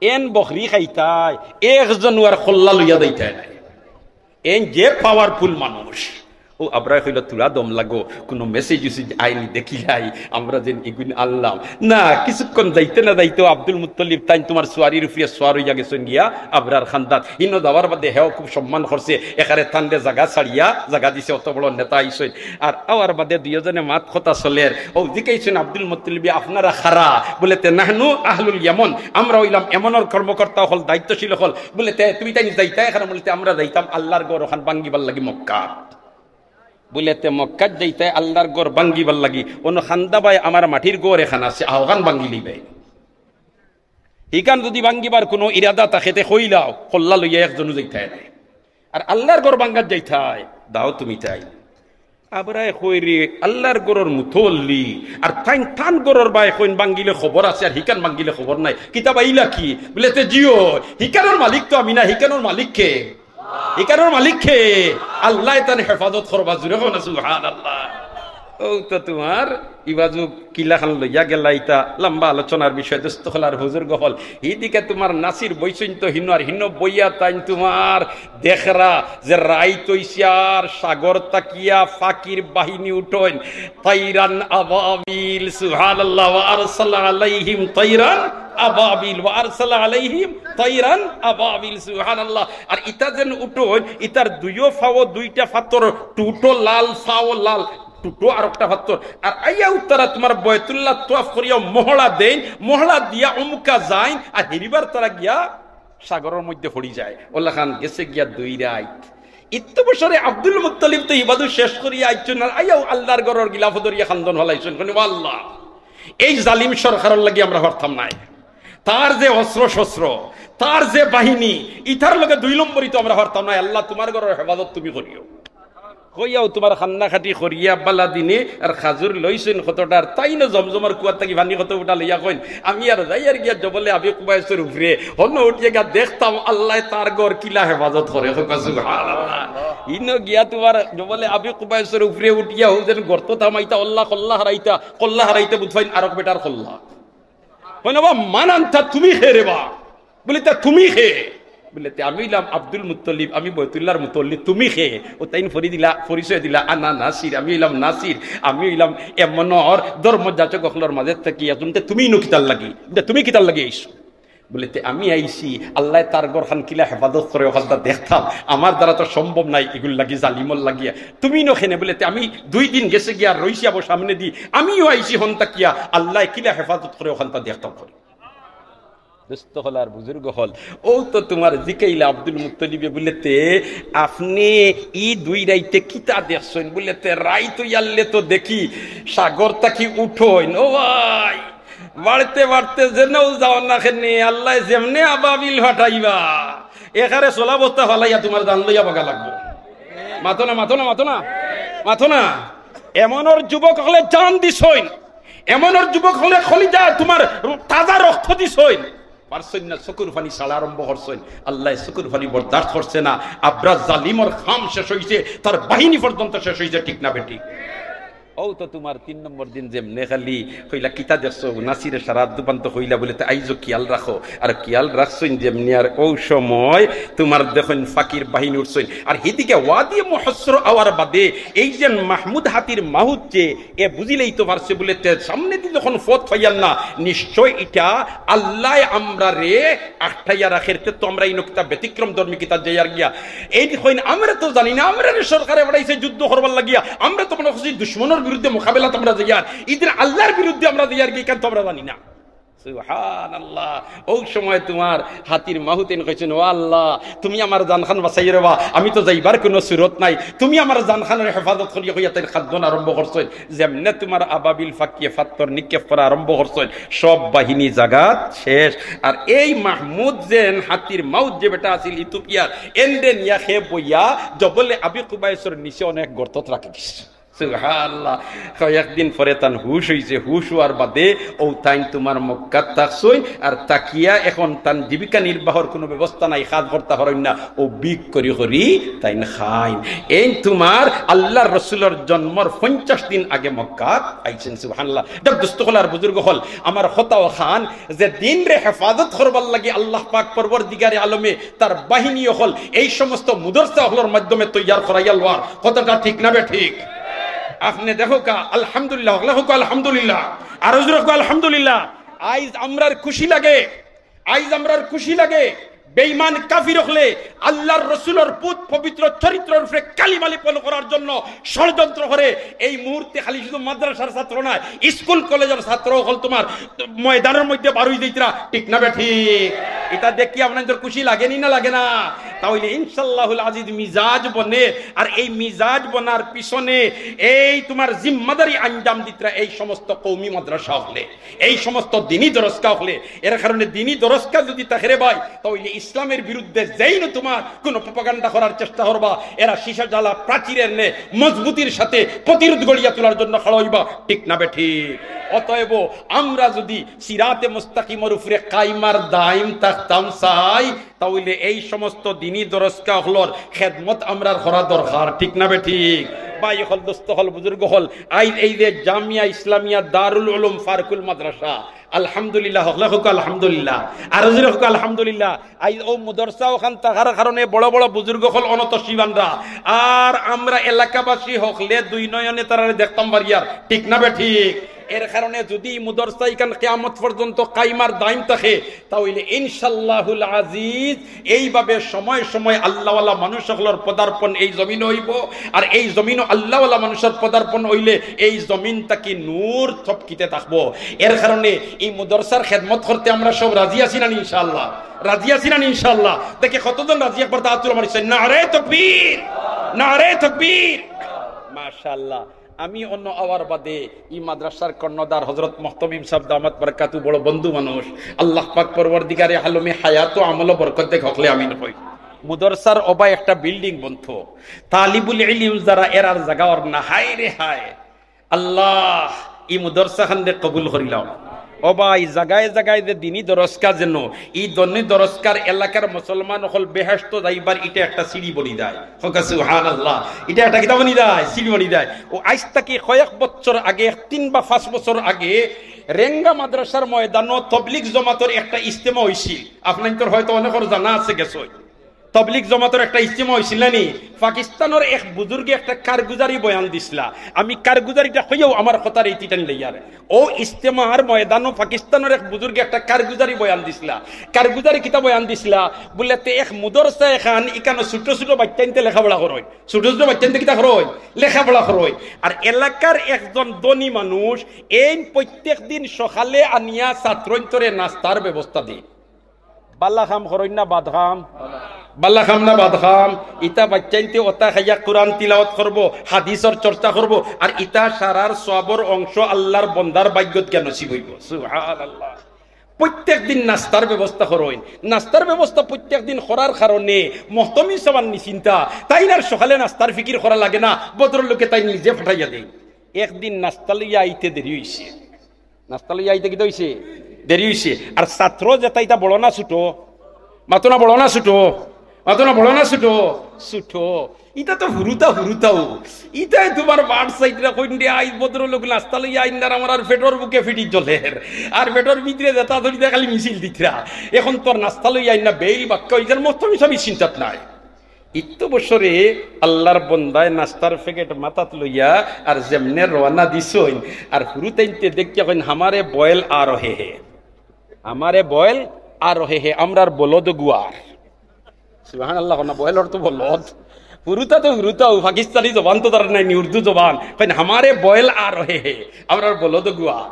এন বকরি খাইতাই একজন আর খল্লা লইয়া দেইতাই নাই। এন যে পাওয়ারফুল মানুষ। ও আবরা কইল তুলা দম লাগো, কোনো মেসেজ উসেজ আইনি দেখিলাই আমরা যেন এগুন আনলাম না। কিছুক্ষণ যাইতে না যাইতে আব্দুল মুত্তালিব তাই তোমার সোয়ারির উপরে সোয়ার হইয়া গেছেন গিয়া আবরার খানদাত। ইনো যাওয়ার বাদে হেও খুব সম্মান করছে, এখানে তান্ডে জায়গা ছাড়িয়া জায়গা দিছে, অত বড় নেতা আইসেন। আর আওয়ার বাদে দুইজনে মাত কথা চলের। ও জিকাইছেন আব্দুল মুত্তালিবি আপনারা খারা? বলে তে নাহনু আহলুল ইয়ামন, আমরা হইলাম এমনের কর্মকর্তা হল, দায়িত্বশীল হল। বলে তে তুমি তাই যাইতা? এখানে বলতে আমরা যাইতাম আল্লাহর গড় ওখান ভাঙ্গিবার লাগি মক্কা। বলেতে মক্কাত যাইতে আল্লাহর গড় ভাঙ্গিবার লাগি। অন্য খান্দা ভাই আমার মাটির গড় এখান আছে, আহ্বান ভাঙ্গি লিবে। ইকান যদি ভাঙ্গিবার কোনো ইরাদা তাকেতে হইলাও কল্লা লইয়া একজনও যাইতাই নাই। আর আল্লাহর গড় ভাঙ্গাত যাইতাই দাও তুমি তাই। আবরায় কইরে আল্লাহর গড়র মুতল্লি আর তাই থান গড়র বাই কইন ভাঙ্গিলে খবর আছে আর হিকান ভাঙ্গিলে খবর নাই। কিতাব আইলা কি? বলেতে জিও হিকানোর মালিক তো আমি না, হিকানোর মালিক কে? হিকানোর মালিক কে? আল্লাহ তার হেফাজত করবা। জুড়ে কোন সুবহানাল্লাহ। ও তো তোমার ইবাজু কিলা খান লইয়া গেলা। ইতা লম্বা আলোচনার বিষয় দোস্ত হল আর হুজুর গহল। এইদিকে তোমার নাসির বৈচন্ত হিন্ন আর হিন্ন বইয়া তাই তোমার দেখরা যে রাই তৈশার সাগর তাকিয়া ফাকির বাহিনী উঠোন তাইরান আবাবিল। সুবহানাল্লাহ। ওয়া আরসালা আলাইহিম তাইরান আবাবিল, ওয়া আরসালা আলাইহিম তাইরান আবাবিল। সুবহানাল্লাহ। আর ইতা যেন উঠোন, ইতার দুইও ফাও দুইটা ফাতর, টুটো লাল ফাও লাল টুটো আর একটা ফাতর। আর আইয়া উত্তরা তোমার বয়তুল্লাহ তোয়াফ করিয়া মহড়া দেন, মহড়া দিয়া অমুকা যায় আর হেরিবার তারা গিয়া সাগরের মধ্যে পড়ি যায়। ওল্লা খান গেছে গিয়া 2 রাত। ইত্ত বছরে আব্দুল মুত্তালিব তো ইবাদু শেষ করিয়া আইছেন আর আইয়াও আল্লাহর গড়র গিলাফ ধরিয়া খান্দন হলাইছেন। আল্লাহ এই জালিম সরকারের লাগি আমরা হরতাম নাই। তার যে অস্ত্র শস্ত্র, তার যে বাহিনী, ইতার লগে 2 নম্বরই তো আমরা হরতাম নাই। আল্লাহ তোমার ঘরের হেফাজত তুমি করিও। কইয়াও তোমার খান্না খাটি করিয়া বালা দিনে আর খাজুর লইছেন কতটার তাই না জমজমার কুয়ার থাকি ভানি কত উঠা লইয়া কইন। আমি আর যাই আর গিয়া জবলে আবি কুবাইসের উপরে হন উঠিয়ে গিয়া দেখতাম আল্লাহ তার ঘর কিলা হেফাজত করে। সুবহানাল্লাহ। ইনো গিয়া তোমার জবলে আবি কুবাইসের উপরে উঠিয়া হুজেন গর্ত থামাইতা আল্লাহ কল্লা হারাইতে বুঝফাইন আরক বেটার কল্লা কইনা বা মানান্তা তুমি খে রে বা। বলি তা তুমি খে? বলে আমি হইলাম আব্দুল মুত্তালিব, আমি বয়তুল্লাহর মুতল্লি। তুমি খে? ও তাইন পরিচয় দিলা আনা নাসির। আমি হইলাম নাসির। আমি হইলাম এমনর ধর্ম যাচক অখলর মাঝে থাকি এখন তুমি নো কিতাল লাগি, তুমি কিতাল লাগি আইসো? বলে আমি আইসি আল্লাহ তার ঘর খান কিলা হেফাজত করে ওখানটা দেখতাম। আমার দ্বারা তো সম্ভব নাই এগুলো লাগি জালিমল লাগিয়া। তুমি নো খেনে? বলে আমি 2 দিন গেছে গিয়া রইছি আবার সামনে দি আমিও আইসি হন্তা কিয়া আল্লাহ কিলা হেফাজত করে ওখানটা দেখতাম করি। দুস্থ হল আর বুজুর্গ হল। ও তো তোমার জিকাইলা আব্দুল মুত্তালিবে বলেতে আপনি 2 রাইতে কিতা দেখছেন? বলেতে রাইত ইয়াল্লে তো দেখি সাগর তাকি উঠোইন। ও ভাই বাড়তে বাড়তে যেনও যাও না খেনে আল্লাহ যেমনে আবাবিল ফাটাইবা এখানে চলা বস্তা ফালাইয়া তোমার দান লইয়া বাগা লাগবো। মাথো না মাথো না মাথো না মাথো না। এমনর যুবক হলে জান দিছইন, এমনর যুবক হলে খলিজা তোমার তাজা রক্ত দিছইন। পারছেন না চকুর ফানি ছাড়া আরম্ভ করছেন। আল্লাহ চকুর ফানি বরদাস্ত করছে না। আব্রা জালিমর খাম শেষ হইছে, তার বাহিনী পর্যন্ত শেষ হইছে। ঠিক না বেটি? ও তো তোমার 3 নম্বর দিন যেমনে খালি কইলা কিতা দেখছো নাসিরে সারা দুপান্ত হইলা বলে আইজো কিয়াল রাখো। আর কিয়াল রাখছেন যেমনি আর ও সময় তোমার দেখুন ফাকির বাহিনী উঠছেন। আর এদিকে ওয়াদি মুহসর আওয়ার বাদে এই যে মাহমুদ হাতির মাহুদ যে এ বুঝিলেই তো পারছে বলে সামনে দিয়ে যখন ফত ফাইয়াল না নিশ্চয় এটা আল্লাহ আমরা রে আঠাইয়া রাখের তো আমরা এই নকিতা ব্যতিক্রম ধর্মী কিতা যাইয়ার গিয়া এই হইন আমরা তো জানি না। আমরা সরকারে বাড়াইছে যুদ্ধ করবার লাগিয়া, আমরা তো মনে করছি দুশ্মনের বিরুদ্ধে মোকাবেলা তোমরা যাইয়ার, ইদিন আল্লাহর বিরুদ্ধে আমরা যাইয়ার কি কেন তোমরা জানি না। সুবহানাল্লাহ। ওই সময় তোমার হাতির মাহুতেন কইছেন, ও আল্লাহ তুমি আমার জানখান বাঁচাই রেবা, আমি তো যাইবার কোনো সুরত নাই, তুমি আমার জানখানের হেফাজত করিয়া হইয়া তাই খাদ্যন আরম্ভ করছেন। যেমনে তোমার আবাবিল ফাকিয়ে ফাত্তর নিক্ষেপ করা আরম্ভ করছেন, সব বাহিনী জাগাত শেষ। আর এই মাহমুদ যেন হাতির মাউত যে বেটা আছিল ইথিওপিয়ার, এন্ডে নিয়া খে বইয়া জবলে আবি কুবাইসর নিচে অনেক গর্তত রাখি দিছে। সুবহানাল্লাহ। কয়েকদিন পরে তান হুশ হইছে, হুশ হওয়ার বাদে ও তাইন তোমার মক্কাত থাকছই, আর তাকিয়া এখন তান জীবিকা নির্বাহর কোনো ব্যবস্থা নাই, খাদ ভর্তা হরই না, ও বিক করি করি তাইন খাইন। এই তোমার আল্লাহর রসুলের জন্মর 50 দিন আগে মক্কাত আইছেন। সুবহানাল্লাহ। দোস্ত হল আর বুজুর্গ হল আমার হতাও খান যে দিন রে হেফাজত করবার লাগে আল্লাহ পাক পরবর্তীকারে আলমে তার বাহিনী হল এই সমস্ত মুদরসা হলর মাধ্যমে তৈয়ার করাইয়া লওয়ার কথাটা ঠিক না বে ঠিক? আপনি দেখো কা আলহামদুলিল্লাহ, আলহামদুলিল্লাহ, আর আলহামদুলিল্লাহ। আইজ আমরার খুশি লাগে, আইজ আমরার খুশি লাগে বেঈমান কাফির হলে আল্লাহর রাসূলের পুত পবিত্র চরিত্রের উপরে কালিমা লিপন করার জন্য ষড়যন্ত্র করে। এই মুহূর্তে খালি শুধু মাদ্রাসার ছাত্র না, স্কুল কলেজের ছাত্র হল তোমার ময়দানের মধ্যে বারুই দিতরা, ঠিক না বে ঠিক? এটা দেখি আপনাদের খুশি লাগেনি না লাগে না? তাহলে ইনশাআল্লাহুল আজিজ মিজাজ বনে, আর এই মিজাজ বনার পিছনে এই তোমার জিম্মাদারি আঞ্জাম দিতরা এই সমস্ত কওমি মাদ্রাসা হলে, এই সমস্ত দিনী দরসকা হলে। এর কারণে দিনী দরসকা যদি তাহলে ভাই, তাহলে ইসলামের বিরুদ্ধে যেই না তোমার কোনো প্রপাগান্ডা করার চেষ্টা করবা, এরা সীসা জ্বালা প্রাচীরের নে মজবুতির সাথে প্রতিরোধ গড়িয়া তোলার জন্য খাড়া হইবা, ঠিক না বে ঠিক? অতএব আমরা যদি সিরাতে মুস্তাকিমের উপরে কাইমার দাইম থাকতাম চাই, তাহলে এই সমস্ত দিনী দরসকা হলর খেদমত আমরা করা দরকার, ঠিক না বে ঠিক? ভাই হল, দোস্ত হল, বুজুর্গ হল, আই এই যে জামিয়া ইসলামিয়া দারুল উলুম ফারকুল মাদ্রাসা, আলহামদুলিল্লাহ, আলহামদুলিল্লাহ, আর আলহামদুলিল্লাহ। আই ও মুদরসা ওখান থাকার কারণে বড় বড় বুজুর্গ হল অনতশীবানরা, আর আমরা এলাকাবাসী হকলে দুই নয়নে তারা দেখতাম বাড়িয়ার, ঠিক না বে ঠিক? এর কারণে যদি মুদরসা ইকান কিয়ামত পর্যন্ত কাইমার দাইম থাকে, তাহলে ইনশাআল্লাহুল আজিজ এইভাবে সময় সময় আল্লাহওয়ালা মানুষ সকলের পদার্পণ এই জমিন হইব। আর এই জমিনও আল্লাহওয়ালা মানুষের পদার্পণ হইলে এই জমিন তাকে নূর চপকিতে থাকবো। এর কারণে এই মুদরসার খেদমত করতে আমরা সব রাজি আছি না ইনশাআল্লাহ? রাজি আছি না ইনশাআল্লাহ? দেখে কতজন রাজি, একবার তাহাতুল মারিছেন, নারে তাকবীর, নারে তাকবীর, মাশাআল্লাহ। আমি অন্য আওয়ার বাদে এই মাদ্রাসার কর্ণধার হযরত মুহতামিম সাহেব দামাত বরকাতু বড় বন্ধু মানুষ, আল্লাহ পাক পরওয়ারদিগারে আলমে হায়াত ও আমল বরকত দেখ হকলে আমিন হই। মুদরসার অবাই একটা বিল্ডিং বন্ধ, তালিবুল ইলম যারা এরার জায়গা আর না, হায় রে হায় আল্লাহ এই মুদরসা খান কবুল করিলাম। ও ভাই, জায়গায় জায়গায় যে দিনী দরসকা যেন এই দনী দরসকার এলাকার মুসলমান হল বেহেশত যাইবার এটা একটা সিঁড়ি বনি দেয়। সুবহানাল্লাহ, এটা একটা কিতাব বনি দেয়, সিঁড়ি বনি দেয়। ও আজ থেকে কয়েক বছর আগে, 3 বা 5 বছর আগে রেঙ্গা মাদ্রাসার ময়দানও তবলিগ জমাতের একটা ইজতেমা হইছিল। আপনাদের হয়তো অনেকের জানা আছে গেছে, তবলিগ জমাতের একটা ইজতেমা হইছিল নি? পাকিস্তানের এক বুজুর্গে একটা কারগুজারি বয়ান দিছিলা। আমি কারগুজারিটা হইয়াও আমার কথার এই তিটানি লইয়ার ও ইজতেমার ময়দানও পাকিস্তানের এক বুজুর্গে একটা কারগুজারি বয়ান দিছিলা। কারগুজারি কিতা বয়ান দিছিলা বললে তে এক মুদরসা এখান ইকানো ছোট ছোট বাচ্চাইনতে লেখাপড়া করয়, ছোট ছোট বাচ্চাইনতে কিতা করয়, লেখাপড়া করয়। আর এলাকার একজন ধনী মানুষ এই প্রত্যেক দিন সকালে আনিয়া ছাত্রন্তরে নাস্তার ব্যবস্থা দিই। বাল্লা খাম করই না বাদ খাম, বাল্লা খাম না বাদ খাম। ইতা বাচ্চাইতে ওতা খাইয়া কোরআন তিলাওয়াত করবো, হাদিসের চর্চা করবো, আর ইতা সারার সবর অংশ আল্লাহর বন্দার ভাগ্যত কেন নসিব হইব। সুবহানাল্লাহ। প্রত্যেক দিন নাস্তার ব্যবস্থা করইন। নাস্তার ব্যবস্থা প্রত্যেক দিন করার কারণে মহতমি সবার নিশ্চিন্তা, তাই না সকালে নাস্তার ফিকির করা লাগে না, ভদ্রলোকে তাই নিজে ফাটাইয়া দেয়। একদিন নাস্তা লইয়া আইতে দেরি হইছে, নাস্তা লইয়া আইতে কি হইছে, দেরি হইছে। আর ছাত্র যেটা ইটা বড় না ছুটো, মাতো না বড় না ছুটো, মাতো না বড় না ছুটো, ছুটো ইটা তো হুরুতা হুরুতাও। ইটাই তোমার বাট সাইডরা কইন্ডে আই ভদ্রলোক নাস্তা লইয়া আইন্দার আমার আর পেটর বুকে ফিটি জলের, আর পেটর ভিতরে যেটা ধরি খালি মিছিল দিতরা। এখন তোর নাস্তা লইয়া আইন না বেইল বাক্য ইটার মতো আমি সবই চিন্তাত নাই। ইত্য বছরে আল্লাহর বন্দায় নাস্তার প্যাকেট মাথাত লইয়া আর যেমনে রওনা দিছইন, আর হুরুতাইনতে দেখিয়া কইন হামারে বয়েল আর হে হে, আমারে বয়েল আর হে হে, আমরার বলদ গুয়ার। সুবহানাল্লাহ, না বয়েল অর্থ বলদ, হুরুতা তো হুরুতাও পাকিস্তানি জবান তো তার নাই, উর্দু জবান। কইন হামারে বয়েল আর হে হে, আমরার বলদ গুয়ার।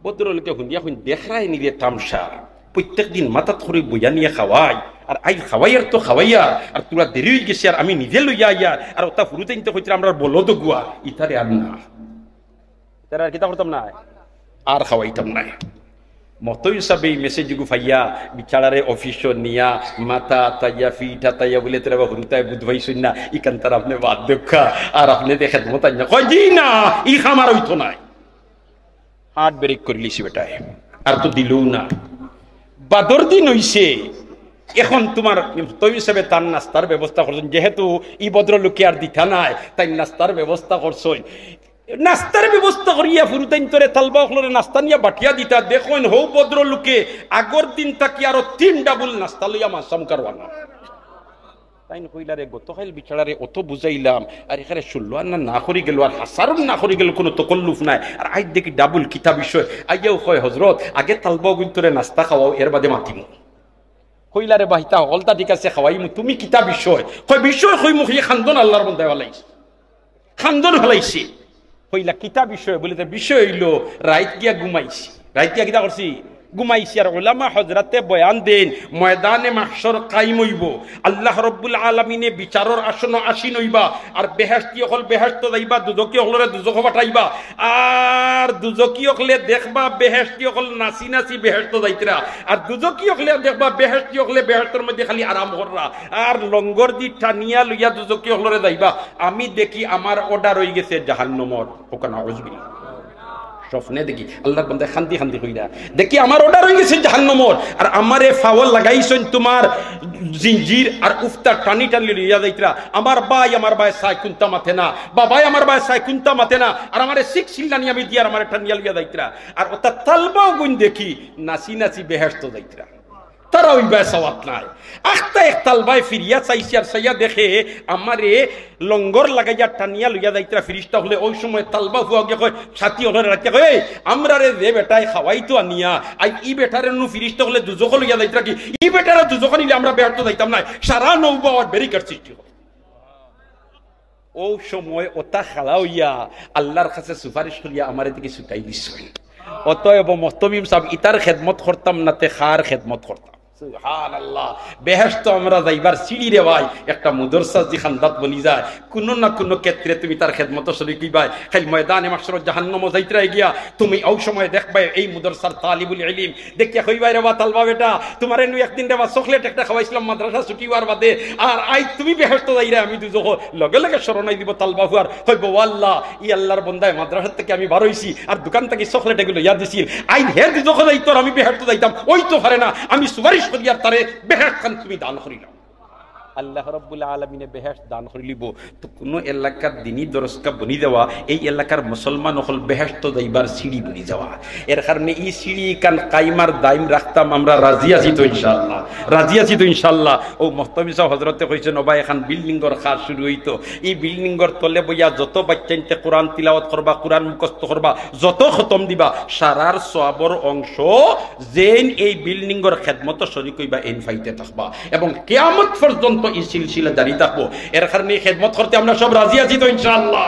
ভদ্রলোকে হুনিয়া হুন দেখরাই নিলে তামসা প্রত্যেক দিন মাথাত করে বইয়া নিয়ে খাওয়াই আর আই খাওয়াইয়ার তো খাওয়াইয়া আর তোরা দেরি হয়ে গেছে আর আমি নিজে লইয়া আইয়া আর ওটা ফুরুতে নিতে হইতে আমরা বলো তো গুয়া ইতারে আর না তারা আর কিতা করতাম না আর খাওয়াইতাম না মতো হিসাবে এই মেসেজ গুফাইয়া বিচারারে অফিস নিয়া মাথা তাইয়া ফিটা তাইয়া বলে তোরা হুরুতায় বুধ ভাই শুন না ইকান তার আপনি বাদ দেখা আর আপনি দেখে মতাই না কয় জি না ই খামার হইতো নাই হার্ট ব্রেক করে লিছি বেটায় আর তো দিলও না বাদর দিন হইছে এখন তোমার তৈ হিসাবে তার নাস্তার ব্যবস্থা করছেন যেহেতু ই ভদ্রলোকে আর দিতা নাই তাই নাস্তার ব্যবস্থা করছেন নাস্তার ব্যবস্থা করিয়া ফুরুতাইন তোরে তালবা হলরে নাস্তা নিয়া বাটিয়া দিতা দেখুন হৌ ভদ্রলোকে আগর দিন তাকি আরো 3 ডাবল নাস্তা লইয়া মাসাম কারওয়ানা তাই কইলারে গতকাল বিচারারে অত বুঝাইলাম আর এখানে শুনলো আর না করি গেল আর হাসারও না করি গেল কোনো তকল্লুফ নাই আর আজ দেখি ডাবল কিতা বিষয় আইয়াও কয় হজরত আগে তালবা গুন্তরে নাস্তা খাওয়াও এর বাদে মাতিমু কইলারে বাহিতা হলতা ঠিক আছে খাওয়াইমু তুমি কিতা বিষয় কয় বিষয় কইমু কি খান্দন আল্লাহর বন্ধা হলাইছে খান্দন হলাইছে কইলা কিতা বিষয় বলে বিষয় হইলো রাইত গিয়া ঘুমাইছি রাইত গিয়া কিতা করছি ঘুমাইছি আর উলামা হযরতে বয়ান দেন ময়দানে মাহশর কায়েম হইব আল্লাহ রাব্বুল আলামিনে বিচারর আসন আসীন হইবা আর বেহেশতি হল বেহেশত যাইবা দুজকি হলরে দুজক পাঠাইবা আর দুজকি হলে দেখবা বেহেশতি হল নাসি নাসি বেহেশত যাইতরা আর দুজকি হলে দেখবা বেহেশতি হলে বেহেশতর মধ্যে খালি আরাম কররা আর লঙ্গর দি টানিয়া লইয়া দুজকি হলরে যাইবা আমি দেখি আমার অর্ডার হই গেছে জাহান্নামর ওখানে আউযুবিল্লাহ স্বপ্নে দেখি আল্লাহর বান্দা শান্তি শান্তি কইরা দেখি আমার অর্ডার হয়ে গেছে জাহান্নামর আর আমারে ফাওয়াল লাগাইছেন তোমার জিঞ্জির আর উফতা টানি টানি লইয়া যাইতরা আমার ভাই সাই কুনতা মাথে না বাবাই আমার ভাই সাই কুনতা মাথে না আর আমারে শিখ শিল্লানি আমি দিয়ার আমারে টানিয়া লইয়া যাইতরা আর ওটা তালবাও গুন দেখি নাসি নাসি বেহেশত যাইতরা তারা ওই বেসাওয়াত নাই আখতা এক তালবায় ফিরিয়া চাইছি আর সাইয়া দেখে আমারে লঙ্গর লাগাইয়া টানিয়া লইয়া যাইতরা ফিরিস্তা হলে ওই সময় তালবা হুয়া গিয়া কয় সাথী হলে রাখতে কয় আমরা রে যে বেটায় খাওয়াই তো আনিয়া আই ই বেটারে নু ফিরিস্তা হলে দুজক লইয়া যাইতরা কি ই বেটারে দুজক নিলে আমরা বেরতো যাইতাম না সারা নৌবা আর ব্যারিকেড সৃষ্টি হয় ও সময় ওটা খালা হইয়া আল্লাহর কাছে সুপারিশ করিয়া আমারে দিকে ছুটাই দিছেন অতএব মুহতামিম সাহেব ইতার খেদমত করতাম না তে খার খেদমত করতাম সুবহানাল্লাহ বেহেশত আমরা যাইবার সিঁড়ি রে ভাই একটা মুদরসা জি খান্দাত বনি যায় কোন না কোন ক্ষেত্রে তুমি তার খেদমত শরীক হইবাই খালি ময়দানে মাহশর জাহান্নাম যাইতরাই গিয়া তুমি ওই সময় দেখবাই এই মুদরসার তালিবুল ইলম দেখিয়া কইবাই রে বা তালবা বেটা তোমারে নু একদিন রে বা চকলেট একটা খাওয়াইছিলাম মাদ্রাসা ছুটি হওয়ার বাদে আর আই তুমি বেহেশত যাইরা আমি দুজো লগে লগে শরণাই দিব তালবা হুয়ার কইব আল্লাহ ই আল্লাহর বান্দায় মাদ্রাসা থেকে আমি বার হইছি আর দোকান থেকে চকলেট এগুলো ইয়া দিছিল আই হে দুজো যাইতো আমি বেহেশত যাইতাম ওই তো পারে না আমি সুপারিশ করিয়ার তারে বেহেশত খান তুমি দান করিলাম আল্লাহ রাব্বুল আলামিনে বেহেশত দান করিলিব তো কোন এলাকার দিনী দরজকা বনি দেওয়া এই এলাকার মুসলমান হল বেহেশত যাইবার সিঁড়ি বনি যাওয়া এর কারণে এই সিঁড়ি কান কাইমার দাইম রাখতাম আমরা রাজি আছি তো ইনশাআল্লাহ রাজি আছি তো ইনশাআল্লাহ ও মুহতামিম সাহেব হযরতে কইছেন ও ভাই এখন বিল্ডিংর কাজ শুরু হইতো এই বিল্ডিংর তলে বইয়া যত বাচ্চাইতে কোরআন তিলাওয়াত করবা কোরআন মুখস্থ করবা যত খতম দিবা সারার সওয়াবর অংশ যেন এই বিল্ডিংর খেদমত শরীক হইবা এন ফাইতে থাকবা এবং কিয়ামত পর্যন্ত এই সিলসিলা জারি থাকবো এর কারণে খেদমত করতে আমরা সব রাজি আছি তো ইনশাআল্লাহ